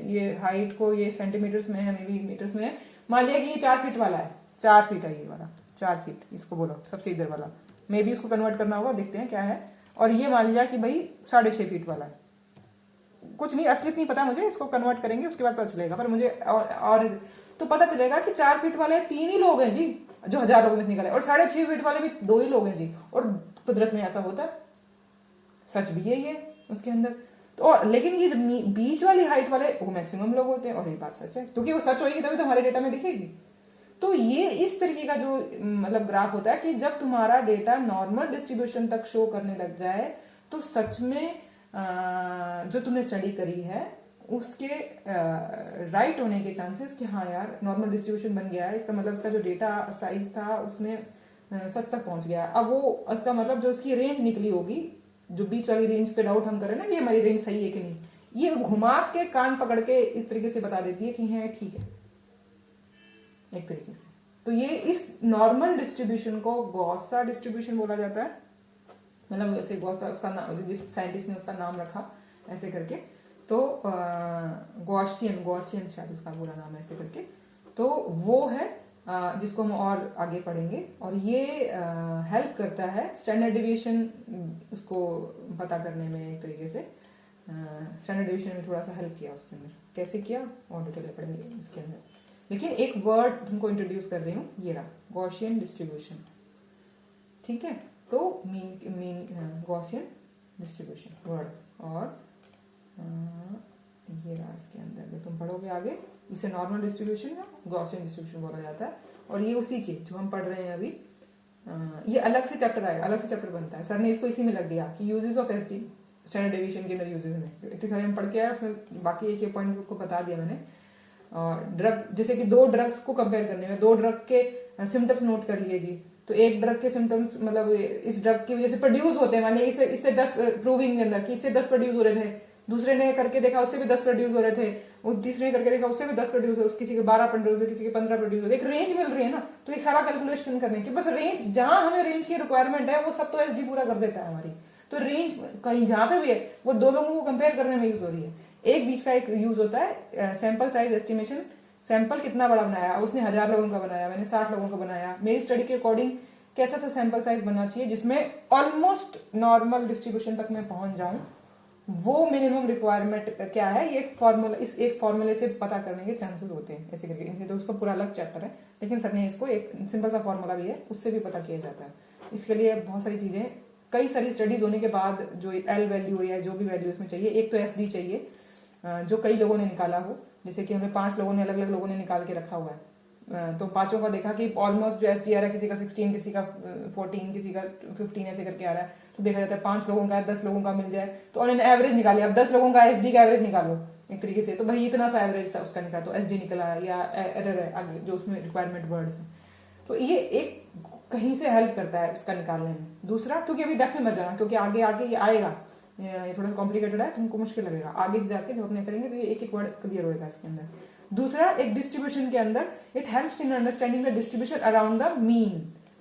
ये हाइट को ये सेंटीमीटर्स में है, मे बी मीटर्स में है, मान लिया कि ये 4 फीट वाला है, 4 फीट है ये वाला, 4 फीट इसको बोलो सबसे इधर वाला, मे बी इसको कन्वर्ट करना होगा, देखते हैं क्या है। और ये मान लिया कि भाई 6.5 फीट वाला है, कुछ नहीं असलियत नहीं पता मुझे, इसको कन्वर्ट करेंगे उसके बाद पता चलेगा, पर मुझे और तो पता चलेगा कि 4 फीट वाले 3 ही लोग हैं जी जो 1000 लोगों में निकले, और 6.5 फीट वाले भी 2 ही लोग हैं जी। और कुदरत में ऐसा होता है, सच भी यही है उसके अंदर। तो और लेकिन ये बीच वाली हाइट वाले वो मैक्सिमम लोग होते हैं, और ये बात सच है क्योंकि वो सच होगी तभी तो हमारे डेटा में दिखेगी। तो ये इस तरीके का जो मतलब ग्राफ होता है कि जब तुम्हारा डेटा नॉर्मल डिस्ट्रीब्यूशन तक शो करने लग जाए तो सच में जो तुमने स्टडी करी है उसके राइट होने के चांसेस कि हाँ यार नॉर्मल डिस्ट्रीब्यूशन बन गया है, इसका मतलब इसका जो डेटा साइज था उसने सच तक पहुंच गया। अब वो इसका मतलब जो इसकी रेंज निकली होगी, जो बीच वाली रेंज पे डाउट हम करें ना कि हमारी रेंज सही है कि नहीं, ये घुमा के कान पकड़ के इस तरीके से बता देती है कि हाँ ठीक है एक तरीके से। तो ये इस नॉर्मल डिस्ट्रीब्यूशन को गॉसा डिस्ट्रीब्यूशन बोला जाता है। मतलब वैसे गॉसा उसका नाम, जिस साइंटिस्ट ने उसका नाम रखा ऐसे करके, तो गॉसियन शायद उसका पूरा नाम ऐसे करके, तो वो है जिसको हम और आगे पढ़ेंगे। और ये हेल्प करता है स्टैंडर्ड डिविएशन उसको पता करने में, एक तरीके से स्टैंडर्ड डिविएशन में थोड़ा सा हेल्प किया उसके अंदर। कैसे किया और डिटेल में पढ़ेंगे इसके अंदर, लेकिन एक वर्ड तुमको इंट्रोड्यूस कर रही हूँ, ये रहा गॉसियन डिस्ट्रीब्यूशन। ठीक है, तो मीन गॉसियन डिस्ट्रीब्यूशन वर्ड, और ये रहा इसके अंदर जो तुम पढ़ोगे आगे, इसे नॉर्मल डिस्ट्रीब्यूशन या गॉसियन डिस्ट्रीब्यूशन बोला जाता है। और ये उसी के जो हम पढ़ रहे हैं अभी, ये अलग से चैप्टर आएगा, अलग से चैप्टर बनता है। सर ने इसको इसी में लग दिया कि uses of SD standard deviation के अंदर यूजेस में इतने सारे हम पढ़ के आए, उसमें बाकी एक पॉइंट को बता दिया मैंने। ड्रग जैसे कि 2 ड्रग्स को कंपेयर करने में 2 ड्रग के सिम्टम्स नोट कर लिए जी, तो एक ड्रग के सिम्टम्स मतलब इस ड्रग की वजह से प्रोड्यूस होते हैं, मानिए इससे 10 प्रूविंग के अंदर कि इससे 10 प्रोड्यूस हो रहे थे, दूसरे ने करके देखा उससे भी 10 प्रोड्यूस हो रहे थे, वो तीसरे ने करके देखा उससे भी 10 प्रोड्यूस हो, किसी के 12 प्रोड्यूस हो, किसी के 15 प्रोड्यूस हो, एक रेंज मिल रही है ना। तो एक सारा कैलकुलेशन करने की बस रेंज, जहां हमें रेंज की रिक्वायरमेंट है वो सब तो एसडी पूरा कर देता है हमारी। तो रेंज कहीं जहां पे भी है वो 2 लोगों को कंपेयर करने में यूज हो रही है। एक बीच का एक यूज होता है सैंपल साइज एस्टिमेशन, सैंपल कितना बड़ा बनाया, उसने 1000 लोगों का बनाया, मैंने 60 लोगों का बनाया, मेरी स्टडी के अकॉर्डिंग कैसा सा सैंपल साइज बनना चाहिए जिसमें ऑलमोस्ट नॉर्मल डिस्ट्रीब्यूशन तक मैं पहुंच जाऊं, वो मिनिमम रिक्वायरमेंट क्या है, ये एक फॉर्मूला, इस एक फॉर्मूले से पता करने के चांसेस होते हैं ऐसे करके। इसलिए तो उसका पूरा अलग चैप्टर है, लेकिन सर ने इसको एक सिंपल सा फॉर्मूला भी है उससे भी पता किया जाता है। इसके लिए बहुत सारी चीजें, कई सारी स्टडीज होने के बाद जो एल वैल्यू या जो भी वैल्यू इसमें चाहिए, एक तो एसडी चाहिए जो कई लोगों ने निकाला हो, जैसे कि हमें 5 लोगों ने अलग अलग लोगों ने निकाल के रखा हुआ है, तो पांचों का देखा कि ऑलमोस्ट जो एसडी आ रहा है, किसी का 16, किसी का 14, किसी का 15 ऐसे करके आ रहा है, तो देखा जाता है 5 लोगों का 10 लोगों का मिल जाए तो उन्होंने एवरेज निकाली। अब 10 लोगों का एसडी का एवरेज निकालो एक तरीके से, तो भाई इतना सा एवरेज था उसका निकाला, तो एसडी निकला या एरर है जो उसमें रिक्वायरमेंट वर्ड्स है, तो ये एक कहीं से हेल्प करता है उसका निकालने में। दूसरा, क्योंकि अभी डेप्थ में मत जाना, क्योंकि आगे आगे ये आएगा ये थोड़ा सा कॉम्प्लिकेटेड है, तुमको मुश्किल लगेगा, आगे जाके जब अपने करेंगे तो ये एक एक वर्ड क्लियर होएगा इसके अंदर। दूसरा, एक डिस्ट्रीब्यूशन के अंदर it helps in understanding the distribution around the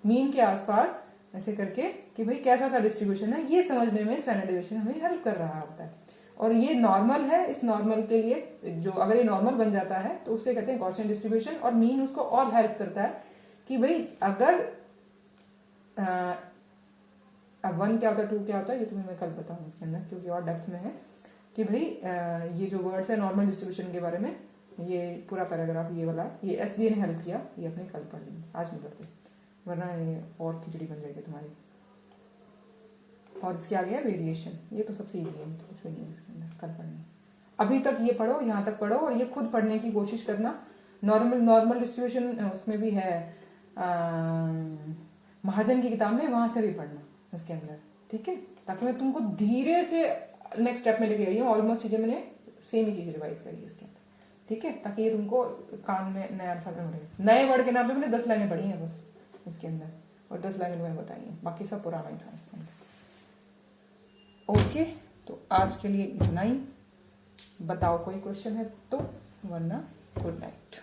mean के आसपास, ऐसे करके कि भाई कैसा सा डिस्ट्रीब्यूशन है, ये समझने में स्टैंडर्डाइजेशन हमें हेल्प कर रहा होता है। और ये नॉर्मल है, इस नॉर्मल के लिए जो अगर ये नॉर्मल बन जाता है तो उससे कहते हैं गॉसियन डिस्ट्रीब्यूशन, और मीन उसको और हेल्प करता है कि भाई अगर अब 1 क्या होता है 2 क्या होता है ये तुम्हें मैं कल बताऊंगा इसके अंदर, क्योंकि और डेप्थ में है कि भाई ये जो वर्ड्स है नॉर्मल डिस्ट्रीब्यूशन के बारे में, ये पूरा पैराग्राफ ये वाला ये एसडीए ने हेल्प किया, ये अपने कल पढ़ लेंगे, आज नहीं पढ़ते वरना ये और खिचड़ी बन जाएगी तुम्हारी। और इसके आगे है वेरिएशन, ये तो सबसे ईजी है, तो कुछ भी नहीं है इसके अंदर, कल पढ़ना। अभी तक ये पढ़ो, यहाँ तक पढ़ो, और ये खुद पढ़ने की कोशिश करना। नॉर्मल डिस्ट्रीब्यूशन उसमें भी है, महाजन की किताब में, वहां से भी पढ़ना उसके अंदर, ठीक है, ताकि मैं तुमको धीरे से नेक्स्ट स्टेप में लेके आई हूँ। ऑलमोस्ट चीजें मैंने सेम ही चीज रिवाइज करी है इसके अंदर, ठीक है, ताकि ये तुमको काम में नया समझ में रहे। नए वर्ड के नाम पे मैंने 10 लाइनें पढ़ी हैं बस इसके अंदर, और 10 लाइनें मैंने बताई हैं, बाकी सब पुराना ही था इसके अंदर। ओके, तो आज के लिए इतना ही। बताओ कोई क्वेश्चन है तो, वरना गुड नाइट।